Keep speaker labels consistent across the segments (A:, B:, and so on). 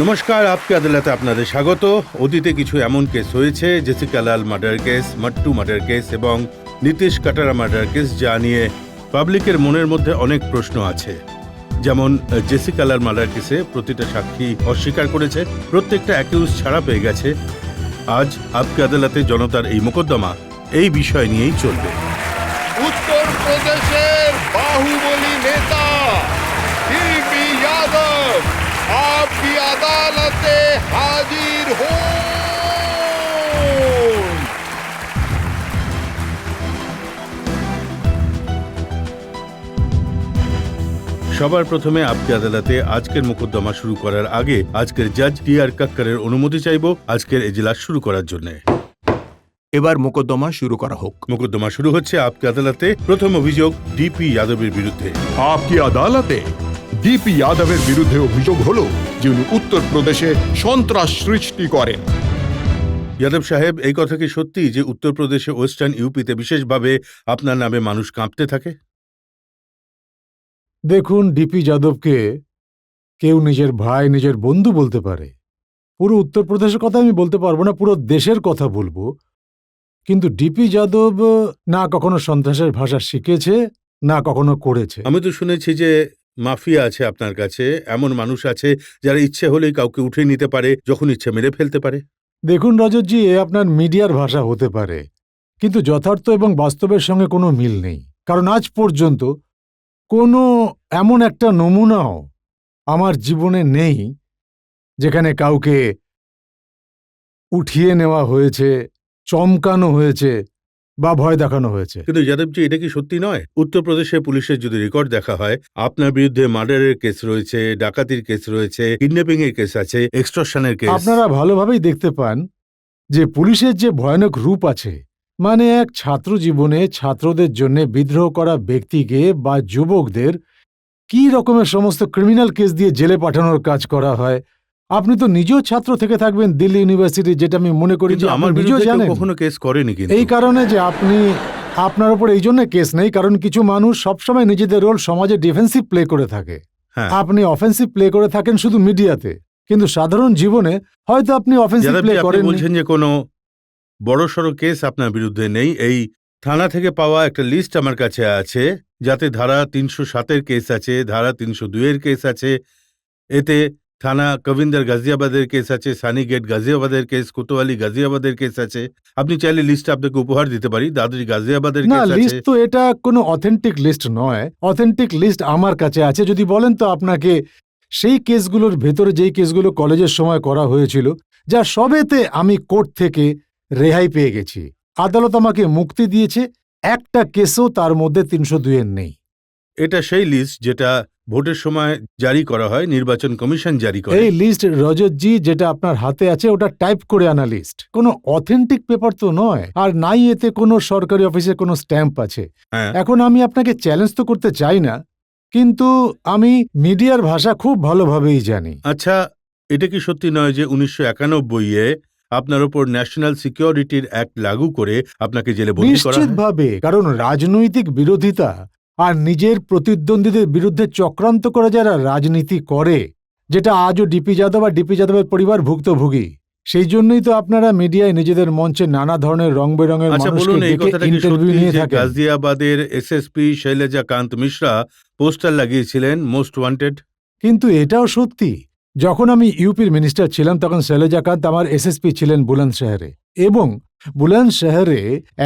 A: নমস্কার, আপকে আদালতে আপনাদের স্বাগত। অতীতে কিছু এমন কেস হয়েছে, জেসিকা লাল murder case, Mattu murder case এবং নীতিশ কাটারা মার্ডার কেস, যা নিয়ে পাবলিকের মনের মধ্যে অনেক প্রশ্ন আছে। যেমন জেসিকা লাল মার্ডার কেসে প্রতিটা সাক্ষী অস্বীকার করেছে, প্রত্যেকটা অ্যাকিউজ ছাড়া পেয়ে গেছে। আজ আপকে আদালতে জনতার এই মোকদ্দমা এই বিষয় নিয়েই চলবে।
B: উত্তরপ্রদেশের বাহুবলী নেতা ডিপি যাদব आपकी अदालते हाजिर हो।
A: সবার প্রথমে আপকে আদালতে আজকের মোকদ্দমা শুরু করার আগে আজকের জাজ টি.আর. কাক্করের অনুমতি চাইব আজকের এজলাস শুরু করার জন্য।
C: এবার মোকদ্দমা শুরু করা হোক।
A: মোকদ্দমা শুরু হচ্ছে আপকে আদালতে। প্রথম অভিযোগ ডিপি যাদবের বিরুদ্ধে।
B: आपकी আদালতে ডিপি যাদবের বিরুদ্ধে অভিযোগ হলো যে উনি উত্তরপ্রদেশে সন্ত্রাস সৃষ্টি করেন।
A: যাদব সাহেব, এই কথা কি সত্যি যে উত্তরপ্রদেশে ওয়েস্টার্ন ইউপিতে বিশেষভাবে আপনার নামে মানুষ কাঁপতে থাকে?
D: দেখুন, ডিপি যাদবকে কেউ নিজের ভাই, নিজের বন্ধু বলতে পারে। পুরো উত্তরপ্রদেশের কথা আমি বলতে পারবো না, পুরো দেশের কথা বলবো। কিন্তু ডিপি যাদব না কখনো সন্ত্রাসের ভাষা শিখেছে, না কখনো করেছে।
A: আমি তো শুনেছি যে মাফিয়া আছে আপনার কাছে, এমন মানুষ আছে যারা ইচ্ছে হলেই কাউকে উঠে নিতে পারে, যখন ইচ্ছে মেরে ফেলতে পারে।
D: দেখুন রজতজি, এ আপনার মিডিয়ার ভাষা হতে পারে, কিন্তু যথার্থ এবং বাস্তবের সঙ্গে কোনো মিল নেই। কারণ আজ পর্যন্ত কোনো এমন একটা নমুনাও আমার জীবনে নেই যেখানে কাউকে উঠিয়ে নেওয়া হয়েছে, চমকানো হয়েছে বা ভয় দেখানো হয়েছে।
A: কিন্তু যাদবজি, এটা কি সত্যি নয়? উত্তরপ্রদেশে পুলিশের যদি রেকর্ড দেখা হয়, আপনার বিরুদ্ধে মার্ডারের কেস রয়েছে, ডাকাতির কেস রয়েছে, কিডন্যাপিং এর কেস আছে, এক্সটর্শনের কেস।
D: আপনারা ভালোভাবেই দেখতে পান যে পুলিশের যে ভয়ানক রূপ আছে, মানে এক ছাত্র জীবনে ছাত্রদের জন্য বিদ্রোহ করা ব্যক্তিকে বা যুবকদের কি রকমের সমস্ত ক্রিমিনাল কেস দিয়ে জেলে পাঠানোর কাজ করা হয়। আপনি তো নিজেও ছাত্র থেকে থাকবেন দিল্লি ইউনিভার্সিটি, যেটা আমি মনে করি যে
A: আমার
D: আপনি নিজেও
A: বিরুদ্ধে
D: জানেন।
A: কখনো কেস করেনি। কিন্তু
D: এই কারণে যে আপনার উপর এই জন্য কেস নেই, কারণ কিছু মানুষ সবসময় নিজেদের রোল সমাজে ডিফেন্সিভ প্লে করে থাকে।
A: হ্যাঁ,
D: আপনি অফেন্সিভ প্লে করে থাকেন শুধু মিডিয়াতে, কিন্তু সাধারণ জীবনে হয়তো আপনি অফেন্সিভ প্লে
A: যাদবজি, আপনি
D: করেন।
A: বলছেন যে কোনো বড়সড় কেস আপনার বিরুদ্ধে নেই। এই থানা থেকে পাওয়া একটা লিস্ট আমার কাছে আছে, যাতে ধারা ৩০৭-এর কেস আছে, ধারা ৩০২-এর কেস আছে। এতে থানা কবিন্দর গাজিয়াবাদের কেস আছে, সানিগেট গাজিয়াবাদের কেস, কোতোয়ালি গাজিয়াবাদের কেস আছে। আপনি চাইলে লিস্ট আপনাকে উপহার দিতে পারি। দাদরি গাজিয়াবাদের
D: না,
A: কেস আছে।
D: লিস্ট তো এটা কোনো অথেন্টিক লিস্ট নয়। অথেন্টিক লিস্ট আমার কাছে আছে। যদি বলেন তো আপনাকে সেই কেসগুলোর ভেতরে যেই কেসগুলো কলেজের সময় করা হয়েছিল, যা সবেতে আমি কোর্ট থেকে রেহাই পেয়ে গেছি, আদালত আমাকে মুক্তি দিয়েছে, একটা কেসও তার মধ্যে ৩০২-এর নেই।
A: এটা সেই লিস্ট যেটা ভোটের সময় জারি করা হয়, নির্বাচন কমিশন জারি করে।
D: এই লিস্ট রজতজি যেটা আপনার হাতে আছে, ওটা টাইপ করে আনা লিস্ট, কোনো অথেন্টিক পেপার তো নয়, আর নাই এতে কোনো সরকারি অফিসে কোনো স্ট্যাম্প আছে।
A: হ্যাঁ,
D: এখন আমি আপনাকে চ্যালেঞ্জ তো করতে চাই না, কিন্তু আমি মিডিয়ার ভাষা খুব ভালোভাবেই জানি।
A: আচ্ছা, এটা কি সত্যি নয় যে ১৯৯১-এ আপনার ওপর ন্যাশনাল সিকিউরিটির অ্যাক্ট লাগু করে আপনাকে জেলে বন্দী করা হয়?
D: নিশ্চিতভাবে, কারণ রাজনৈতিক বিরোধিতা আর নিজের প্রতিদ্বন্দ্বীদের বিরুদ্ধে চক্রান্ত করে যারা রাজনীতি করে, যেটা আজও ডিপি যাদব আর ডিপি যাদবের পরিবার ভুক্তভোগী, সেই জন্যই তো আপনারা মিডিয়ায় নিজেদের মঞ্চে নানা ধরনের রং বেরঙের
A: আচ্ছা
D: মানুষকে
A: বলুন, এই
D: ডেকে
A: কথাটা কি
D: ইন্টারভিউ
A: সত্যি
D: নিয়ে
A: যে
D: থাকেন?
A: গাজিয়াবাদের এসএসপি শৈলজা কান্ত মিশ্রা পোস্টার লাগিয়েছিলেন মোস্ট ওয়ান্টেড?
D: কিন্তু এটাও সত্যি, যখন আমি ইউপির মিনিস্টার ছিলাম তখন শৈলজাকান্ত আমার এসএসপি ছিলেন বুলন্দশহরে, এবং বুলন্দশহরে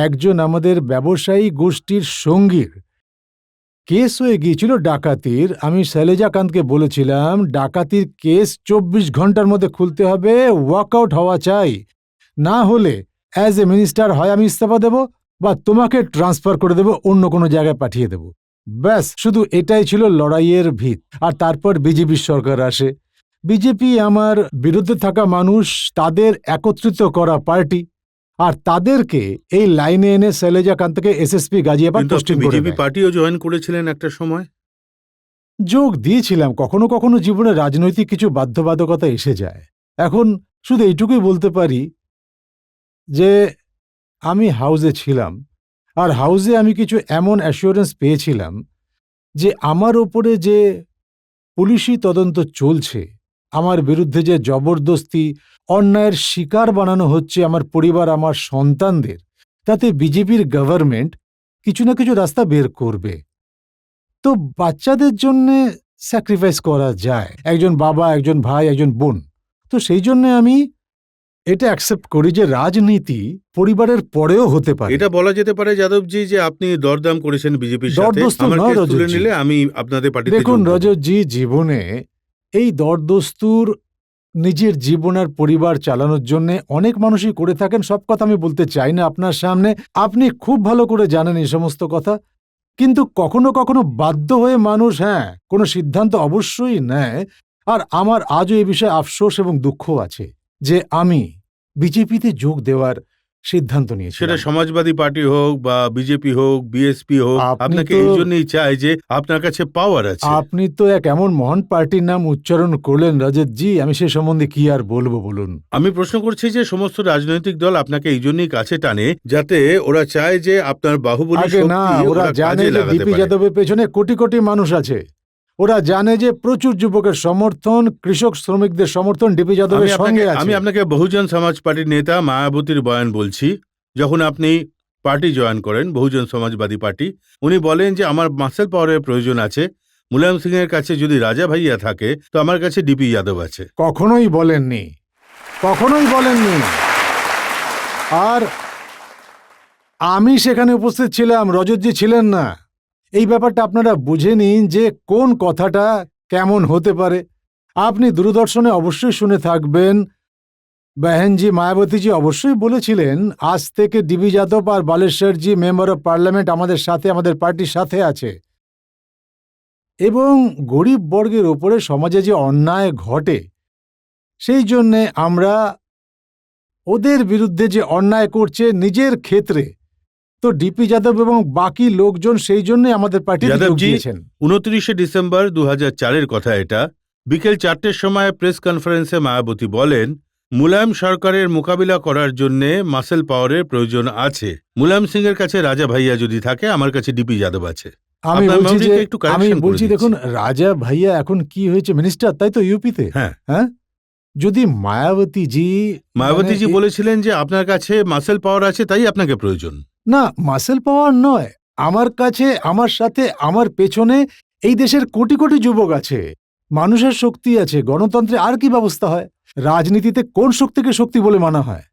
D: একজন আমাদের ব্যবসায়ী গোষ্ঠীর সঙ্গীর কেস হয়ে গিয়েছিল ডাকাতির। আমি শৈলজাকান্তকে বলেছিলাম ডাকাতির কেস ২৪ ঘন্টার মধ্যে খুলতে হবে, ওয়াকআউট হওয়া চাই, না হলে অ্যাজ এ মিনিস্টার হয় আমি ইস্তফা দেব বা তোমাকে ট্রান্সফার করে দেব, অন্য কোনো জায়গায় পাঠিয়ে দেব। ব্যাস, শুধু এটাই ছিল লড়াইয়ের ভিত। আর তারপর বিজেপি সরকার আসে। বিজেপি আমার বিরুদ্ধে থাকা মানুষ, তাদের একত্রিত করা পার্টি, আর তাদেরকে এই লাইনে এনে শৈলজাকান্তকে এসএসপি গাজিয়াবাদ
A: কিন্তু আপনি
D: পোস্টিং করে
A: বিজেপি
D: দেয়।
A: পার্টিও জয়েন করেছিলেন একটা সময়।
D: যোগ দিয়েছিলাম, কখনো কখনো জীবনে রাজনৈতিক কিছু বাধ্যবাধকতা এসে যায়। এখন শুধু এইটুকুই বলতে পারি যে আমি হাউজে ছিলাম, আর হাউজে আমি কিছু এমন অ্যাসিওরেন্স পেয়েছিলাম যে আমার ওপরে যে পুলিশি তদন্ত চলছে আমার বিরুদ্ধে যে জবরদস্তি অন্যায়ের শিকার বানানো হচ্ছে আমার পরিবার, আমার সন্তানদের, তাতে বিজেপির গভর্নমেন্ট কিছু না কিছু রাস্তা বের করবে। তো বাচ্চাদের জন্য স্যাক্রিফাইস করা যায়, একজন বাবা, একজন ভাই, একজন বোন। তো সেই জন্য আমি এটা অ্যাকসেপ্ট করি যে রাজনীতি পরিবারের পরেও হতে পারে।
A: এটা বলা যেতে পারে যাদবজি যে আপনি দরদাম করেছেন বিজেপির সাথে,
D: দরদস্তুর
A: আমার
D: নয়,
A: কেস তুলে
D: রজতজি।
A: নিলে আমি আপনাদের পার্টিতে
D: দেখুন
A: যোগ দেব।
D: রজতজি, জীবনে এই দরদস্তুর নিজের জীবন আর পরিবার চালানোর জন্য অনেক মানুষই করে থাকেন। সব কথা আমি বলতে চাই না আপনার সামনে, আপনি খুব ভালো করে জানেন এই সমস্ত কথা। কিন্তু কখনো কখনো বাধ্য হয়ে মানুষ কোনো সিদ্ধান্ত অবশ্যই নেয়। আর আমার আজও এই বিষয়ে আফসোস এবং দুঃখ আছে যে আমি বিজেপিতে যোগ দেওয়ার সিদ্ধান্ত নিয়েছি।
A: সেটা সমাজবাদী পার্টি হোক বা বিজেপি হোক, বিএসপি হোক,
D: আপনি
A: আপনাকে
D: তো-
A: এই জন্যই চাই যে আপনার কাছে পাওয়ার আছে।
D: আপনি তো এক এমন মহান পার্টির নাম উচ্চারণ করলেন রজতজি, আমি সে সম্বন্ধে কি আর বলবো বলুন।
A: আমি প্রশ্ন করছি যে সমস্ত রাজনৈতিক দল আপনাকে এই জন্যই কাছে টানে যাতে ওরা চায় যে আপনার বাহুবলী
D: আগে না,
A: শক্তি
D: ওরা জানে
A: কাজে
D: যে
A: লাগাতে
D: ডিপি
A: পারে।
D: যাদবের পেছনে কোটি কোটি মানুষ আছে। ওরা জানে যে প্রচুর যুবকের সমর্থন, কৃষক শ্রমিকদের সমর্থন ডিপি যাদবের সঙ্গে
A: আমি
D: আছে।
A: আপনাকে বহুজন সমাজ পার্টির নেতা মায়াবতীর বয়ান বলছি। যখন আপনি পার্টি জয়েন করেন, বহুজন সমাজবাদী পার্টি, উনি বলেন যে আমার মাসেল পাওয়ারের প্রয়োজন আছে। মুলায়ম সিং এর কাছে যদি রাজা ভাইয়া থাকে তো আমার কাছে ডিপি যাদব আছে।
D: কখনোই বলেননি, কখনোই বলেননি। আর আমি সেখানে উপস্থিত ছিলাম, রজতজি ছিলেন না। এই ব্যাপারটা আপনারা বুঝে নিন যে কোন কথাটা কেমন হতে পারে। আপনি দূরদর্শনে অবশ্যই শুনে থাকবেন, বেহেনজি মায়াবতীজি অবশ্যই বলেছিলেন আজ থেকে ডিবি যাদব আর বালেশ্বরজি মেম্বার অফ পার্লামেন্ট আমাদের সাথে, আমাদের পার্টির সাথে আছে। এবং গরিব বর্গের ওপরে সমাজে যে অন্যায় ঘটে সেই জন্যে আমরা ওদের বিরুদ্ধে যে অন্যায় করছে নিজের ক্ষেত্রে, তো ডিপি যাদব এবং বাকি লোকজন সেই জন্য আমাদের পার্টিতে যোগ
A: যাদবজি,
D: দিয়েছেন।
A: 29শে ডিসেম্বর 2004-এর কথা এটা। বিকেল 4টের সময় প্রেস কনফারেন্সে মায়াবতী বলেন মুলায়ম সরকারের মোকাবিলা করার জন্য মাসেল পাওয়ারের প্রয়োজন আছে। মুলায়ম সিং এর কাছে রাজা ভাইয়া যদি থাকে, আমার কাছে ডিপি যাদব আছে।
D: আমি
A: আপনার
D: বলছি যে
A: memory-কে একটু correction
D: আমি
A: করে
D: বলছি
A: দিচ্ছি।
D: দেখুন, রাজা ভাইয়া এখন কি হয়েছে, মিনিস্টার, তাই তো ইউপিতে।
A: হ্যাঁ,
D: হ্যাঁ, যদি মায়াবতীজি
A: মায়াবতীজি
D: মানে
A: বলেছিলেন যে আপনার কাছে মাসেল পাওয়ার আছে, তাই আপনাকে প্রয়োজন।
D: না, মাসেল পাওয়ার নয়, আমার কাছে, আমার সাথে, আমার পেছনে এই দেশের কোটি কোটি যুবক আছে, মানুষের শক্তি আছে। গণতন্ত্রে আর কি ব্যবস্থা হয়? রাজনীতিতে কোন শক্তিকে শক্তি বলে মানা হয়?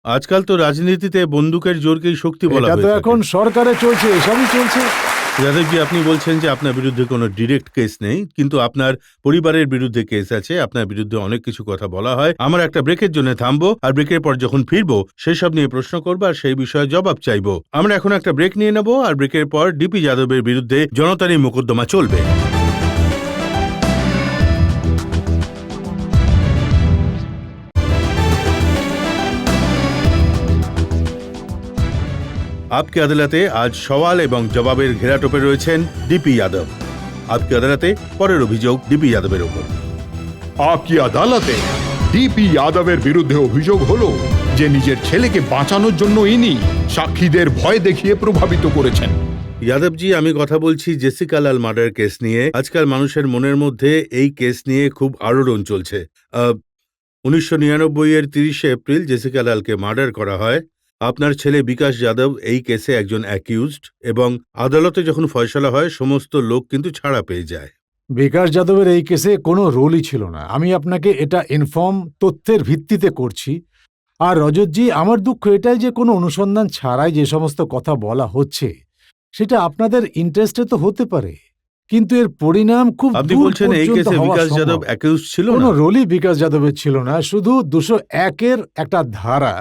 A: আজকাল তো রাজনীতিতে বন্দুকের জোরকেই শক্তি বলা
D: এটা তো
A: হয়ে
D: এখন
A: থাকে।
D: সরকারে চলছে, এসবই চলছে।
A: যাদবজি, আপনি বলছেন যে আপনার বিরুদ্ধে কোনো ডিরেক্ট কেস নেই, কিন্তু আপনার পরিবারের বিরুদ্ধে কেস আছে, আপনার বিরুদ্ধে অনেক কিছু কথা বলা হয়। আমার একটা ব্রেকের জন্য থামবো, আর ব্রেকের পর যখন ফিরবো সেসব নিয়ে প্রশ্ন করবো আর সেই বিষয়ে জবাব চাইবো। আমরা এখন একটা ব্রেক নিয়ে নেব, আর ব্রেকের পর ডিপি যাদবের বিরুদ্ধে জনতারই মোকদ্দমা চলবে। আপকে আদালতে আজ সওয়াল এবং জবাবের ঘেরাটোপে রয়েছেন ডিপি যাদব। আপকে আদালতে পরের অভিযোগ ডিপি যাদবের ওপর।
B: আপকি আদালতে ডিপি যাদবের বিরুদ্ধে অভিযোগ হলো যে নিজের ছেলেকে বাঁচানোর জন্য ইনি সাক্ষীদের ভয় দেখিয়ে প্রভাবিত করেছেন।
A: যাদবজি, আমি কথা বলছি জেসিকা লাল মার্ডার কেস নিয়ে। আজকাল মানুষের মনের মধ্যে এই কেস নিয়ে খুব আলোড়ন চলছে। 1999-এর 30শে এপ্রিল জেসিকা লালকে মার্ডার করা হয়। আপনার ছেলে বিকাশ যাদব এই কেসে একজন অ্যাকিউজড, এবং আদালতে যখন ফয়সালা হয় সমস্ত লোক কিন্তু ছাড়া পেয়ে যায়।
D: বিকাশ যাদবের এই কেসে কোনো রোলই ছিল না। আমি আপনাকে এটা ইনফর্ম তথ্যের ভিত্তিতে করছি। আর রজতজি, আমার দুঃখ এটাই যে কোনো অনুসন্ধান ছাড়াই যে সমস্ত কথা বলা হচ্ছে সেটা আপনাদের ইন্টারেস্টে তো হতে পারে, কিন্তু এর পরিণাম খুব
A: আপনি
D: দূর
A: বলছেন এই
D: পর্যন্ত
A: কেসে
D: হওয়া
A: বিকাশ
D: সম্ভব।
A: যাদব অ্যাকিউজড ছিল
D: কোনো
A: না?
D: রোলই বিকাশ যাদবের ছিল না, শুধু 201-এর একটা ধারা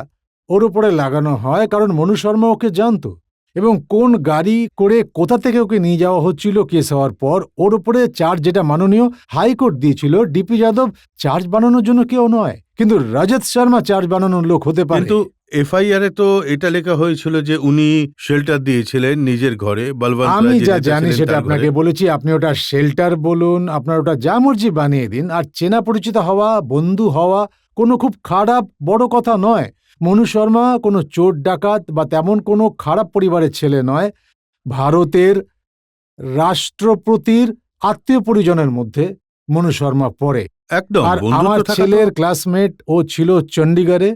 D: ওর উপরে লাগানো হয়, কারণ মনু শর্মা ওকে জানতো এবং কোন গাড়ি করে কোথা থেকে ওকে নিয়ে যাওয়া হচ্ছিল কেস হওয়ার পর। ওর উপরে চার্জ যেটা মাননীয় হাইকোর্ট দিয়েছিল, ডিপি যাদব চার্জ বানানোর জন্য কেউ নয়, কিন্তু রজত শর্মা চার্জ বানানোর লোক হতে পারে।
A: কিন্তু এফআইআর এ তো এটা লেখা হয়েছিল যে উনি শেল্টার দিয়েছিলেন নিজের ঘরে। বলবন্ত
D: আমি
A: রায় যে
D: যা
A: নেতা
D: জানি
A: ছিলেন
D: সেটা
A: তার
D: আপনাকে
A: ঘরে।
D: বলেছি। আপনি ওটা শেল্টার বলুন, আপনার ওটা যা মর্জি বানিয়ে দিন। আর চেনা পরিচিত হওয়া, বন্ধু হওয়া কোনো খুব খারাপ বড় কথা নয়। মনু শর্মা কোনো চোর ডাকাত বা তেমন কোনো খারাপ পরিবারের ছেলে নয়। ভারতের রাষ্ট্রপতির আত্মীয় পরিজনের মধ্যে মনু শর্মা পড়ে।
A: একদম
D: আর
A: বন্ধুত্ব
D: আমার
A: থাকা তো-
D: ছেলের ক্লাসমেট ও ছিল চণ্ডীগড়ে,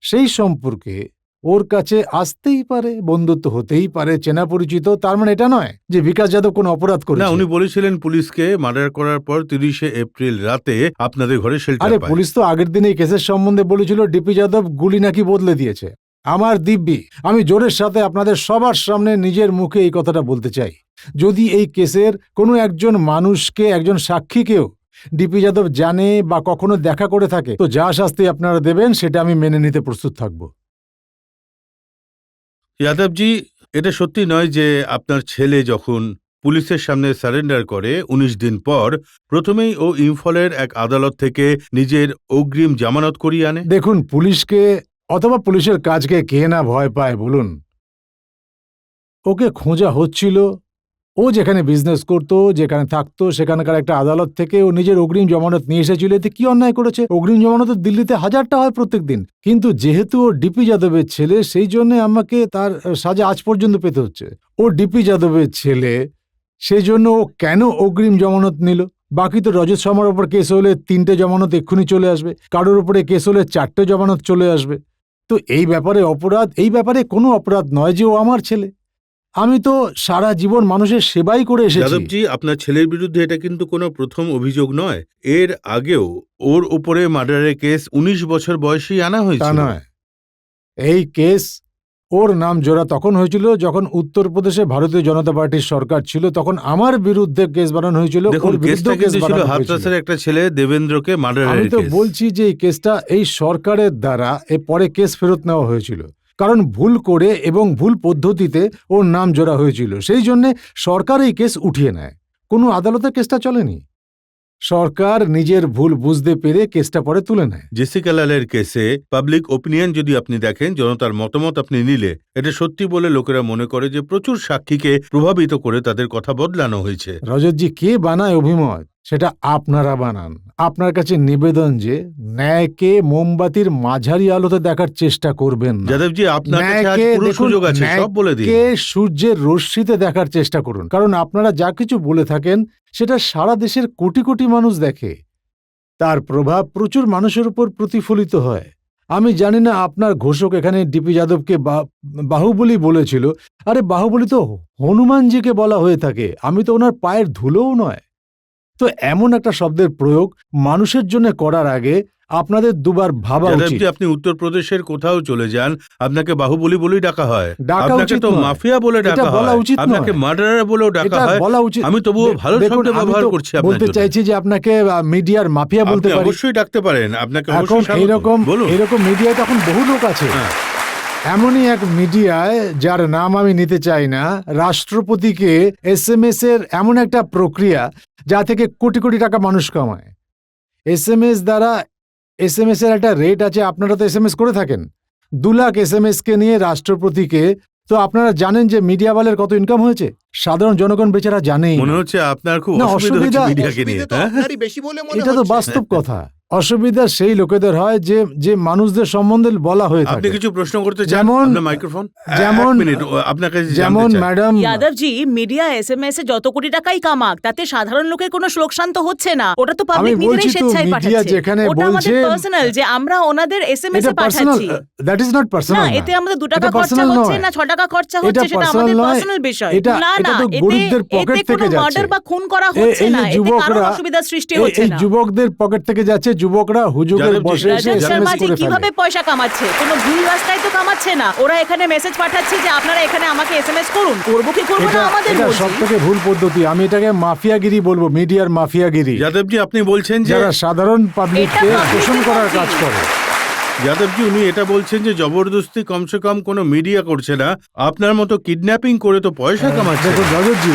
D: সেই সম্পর্কে ওর কাছে আসতেই পারে, বন্ধুত্ব হতেই পারে, চেনা পরিচিত। তার মানে এটা নয় যে বিকাশ যাদব কোনো অপরাধ
A: না,
D: করেছে।
A: উনি বলেছিলেন পুলিশকে মার্ডার করার পর 30শে এপ্রিল রাতে আপনাদের ঘরে শেল্টার
D: আরে
A: পায়।
D: পুলিশ তো আগের দিন এই কেসের সম্বন্ধে বলেছিল ডিপি যাদব গুলি নাকি বদলে দিয়েছে। আমার দিব্যি, আমি জোরের সাথে আপনাদের সবার সামনে নিজের মুখে এই কথাটা বলতে চাই, যদি এই কেসের কোনো একজন মানুষকে, একজন সাক্ষীকেও ডিপি যাদব জানে বা কখনো দেখা করে থাকে, তো যা শাস্তি আপনারা দেবেন সেটা আমি মেনে নিতে প্রস্তুত থাকব।
A: যাদবজি, এটা সত্যি নয় যে আপনার ছেলে যখন পুলিশের সামনে সারেন্ডার করে 19 দিন পর প্রথমেই ও ইম্ফলের এক আদালত থেকে নিজের অগ্রিম জামানত করিয়ে আনে?
D: দেখুন, পুলিশকে অথবা পুলিশের কাজকে কে না ভয় পায় বলুন? ওকে খোঁজা হচ্ছিল, ও যেখানে বিজনেস করতো, যেখানে থাকতো, সেখানকার একটা আদালত থেকে ও নিজের অগ্রিম জমানত নিয়ে এসেছিল। এতে কি অন্যায় করেছে? অগ্রিম জমানত দিল্লিতে 1000টা হয় প্রত্যেক দিন। কিন্তু যেহেতু ও ডিপি যাদবের ছেলে, সেই জন্য আমাকে তার সাজা আজ পর্যন্ত পেতে হচ্ছে। ও ডিপি যাদবের ছেলে, সেই জন্য ও কেন অগ্রিম জমানত নিল? বাকি তো রজত শর্মার ওপর কেস হলে 3টে জমানত এক্ষুনি চলে আসবে, কারোর উপরে কেস হলে 4টে জমানত চলে আসবে। তো এই ব্যাপারে অপরাধ, এই ব্যাপারে কোনো অপরাধ নয় যে ও আমার ছেলে। আমি তো সারা জীবন মানুষের সেবাই করে এসেছি।
A: যাদবজি, আপনার ছেলের বিরুদ্ধে এটা কিন্তু কোনো প্রথম অভিযোগ নয়। এর আগেও ওর উপরে মার্ডারের কেস 19 বছর বয়সেই আনা
D: তা
A: হয়েছিল।
D: নয়, এই কেস ওর নাম জোড়া তখন হয়েছিল যখন উত্তরপ্রদেশে ভারতীয় জনতা পার্টির সরকার ছিল, তখন আমার বিরুদ্ধে কেস বানানো হয়েছিল।
A: দেখুন,
D: ওর
A: কেসটা
D: বিরুদ্ধেও কেস
A: কিন্তু ছিল
D: বানানো হয়েছিল।
A: হাতরাসের একটা ছেলে দেবেন্দ্রকে
D: আমি
A: মার্ডারের
D: তো
A: কেস।
D: বলছি যে এই কেসটা এই সরকারের দ্বারা পরে কেস ফেরত নেওয়া হয়েছিল, কারণ ভুল করে এবং ভুল পদ্ধতিতে ওর নাম জোড়া হয়েছিল। সেই জন্য সরকার এই কেস উঠিয়ে নেয়, কোনো আদালতের কেসটা চলেনি। সরকার নিজের ভুল বুঝতে পেরে কেসটা পরে তুলে নেয়।
A: জেসিকা লালের কেসে পাবলিক ওপিনিয়ন যদি আপনি দেখেন, জনতার মতামত আপনি নিলে, এটা সত্যি বলে লোকেরা মনে করে যে প্রচুর সাক্ষীকে প্রভাবিত করে তাদের কথা বদলানো হয়েছে।
D: রজতজি, কে বানায় অভিমত? সেটা আপনারা বানান। আপনার কাছে নিবেদন যে ন্যায়কে মোমবাতির মাঝারি আলোতে দেখার চেষ্টা করবেন না।
A: যাদবজি, আপনার কাছে আজ
D: ন্যায়কে
A: পুরো
D: দেখুন,
A: সুযোগ আছে, সব বলে দিন।
D: ন্যায়কে সূর্যের রশ্মিতে দেখার চেষ্টা করুন, কারণ আপনারা যা কিছু বলে থাকেন সেটা সারা দেশের কোটি কোটি মানুষ দেখে। তার প্রভাব প্রচুর মানুষের উপর প্রতিফলিত হয়। আমি জানি না আপনার ঘোষক এখানে ডিপি যাদবকে বাহুবলী বলেছিল। আরে বাহুবলী তো হনুমানজিকে বলা হয়ে থাকে, আমি তো ওনার পায়ের ধুলোও নয়। তো এমন একটা শব্দের প্রয়োগ মানুষের জন্য করার আগে আপনাদের দুবার ভাবা উচিত।
A: যাদবজি, আপনি উত্তরপ্রদেশের কোথাও চলে যান, আপনাকে বাহুবলী বলেই ডাকা হয়।
D: ডাকা
A: আপনাকে
D: উচিত
A: তো
D: নয়।
A: মাফিয়া বলে
D: এটা
A: ডাকা
D: বলা
A: হয়,
D: উচিত
A: আপনাকে
D: নয়।
A: মার্ডারার বলেও ডাকা
D: এটা
A: হয়।
D: বলা উচিত।
A: আমি তবুও ভালো
D: দেখুন,
A: শব্দ
D: আমি
A: ব্যবহার
D: তো
A: করছি আপনার
D: বলতে
A: জন্য।
D: চাইছি যে আপনাকে মিডিয়ার মাফিয়া বলতে
A: আপনি
D: পারি।
A: অবশ্যই ডাকতে পারেন, আপনাকে
D: এখন
A: অবশ্যই স্বাগত। বলুন।
D: এরকম মিডিয়ায় তখন বহু লোক আছে।
A: হ্যাঁ।
D: এমনই এক মিডিয়ায়, যার নাম আমি নিতে চাই না, রাষ্ট্রপতিকে SMS এর এমন একটা প্রক্রিয়া যা থেকে কোটি কোটি টাকা মানুষ কামায়। SMS দ্বারা, SMS এর একটা রেট আছে, আপনারা তো SMS করে থাকেন। 2 লাখ SMS কে নিয়ে রাষ্ট্রপতিকে, তো আপনারা জানেন যে মিডিয়াওয়ালের কত ইনকাম হয়েছে? সাধারণ জনগণ বেচারা জানেই না।
A: মনে হচ্ছে আপনার খুব
D: না,
A: অসুবিধা হচ্ছে
D: অসুবিধা-
A: মিডিয়াকে নিয়ে।
E: অসুবিধা তো
A: হ্যাঁ?
E: আপনারই বেশি বলে মনে
D: এটা তো
E: হচ্ছে।
D: বাস্তব কথা। অসুবিধা সেই লোকেদের হয় যে যে মানুষদের সম্বন্ধে বলা হয়ে
A: আপনি
D: থাকে।
A: কিছু প্রশ্ন করতে চান?
D: যেমন-
A: আপনার মাইক্রোফোন।
D: যেমন-
A: এক মিনিট, আপনার কাছে
D: যেমন
A: জানতে চাই।
D: ম্যাডাম,
F: যাদবজি, মিডিয়া SMS এ যত কোটি টাকাই কামাক, তাতে সাধারণ লোকের কোনো লোকসান তো হচ্ছে না। ওটা তো পাবলিক
D: আমি
F: নিজেরাই
D: বলছি তো,
F: স্বেচ্ছায়
D: মিডিয়া
F: পাঠাচ্ছে।
D: যেখানে
F: ওটা আমাদের
D: বলছে-
F: পার্সোনাল, যে আমরা ওনাদের SMS
D: এটা
F: এ
D: পার্সোনাল,
F: পাঠাচ্ছি।
D: দ্যাট ইজ নট
F: না,
D: পার্সোনাল।
F: এতে আমাদের 2 টাকা খরচা হচ্ছে না 6 টাকা খরচা হচ্ছে, সেটা আমাদের পার্সোনাল বিষয়।
D: এটা
F: না
D: এটা
F: না,
D: তো গরিবদের পকেট
F: এতে
D: থেকে
F: কোনো
D: যাচ্ছে।
F: মার্ডার বা খুন করা হচ্ছে
D: এই
F: না,
D: যে
F: এতে কারো
D: যুবকরা,
F: অসুবিধার সৃষ্টি
D: এই
F: হচ্ছে না।
D: যুবকদের পকেট থেকে যাচ্ছে, যুবকরা হুজুগের
A: যাদবজি,
D: বসে এসে
F: রাজা
D: SMS
F: শর্মাজি
D: করে
F: কিভাবে
D: ফেলে।
F: পয়সা কামাচ্ছে? কোনো ভুল রাস্তায় তো কামাচ্ছে না। ওরা এখানে মেসেজ পাঠাচ্ছে যে আপনারা এখানে আমাকে SMS করুন। করবো কি করবো না আমাদের
D: এটা
F: মর্জি।
D: সব থেকে ভুল পদ্ধতি। আমি এটাকে মাফিয়াগিরি বলবো, মিডিয়ার মাফিয়াগিরি,
A: যাদবজি, আপনি বলছেন যে
D: যারা সাধারণ পাবলিককে
F: এটা public
D: শোষণ করার
F: মর্জি।
D: কাজ করে।
A: যাদবজি, উনি এটা বলছেন যে জবরদস্তি কমসে কম কোনো মিডিয়া করছে না, আপনার মতো কিডন্যাপিং করে তো পয়সা কামাচ্ছে।
D: দেখুন রজতজি,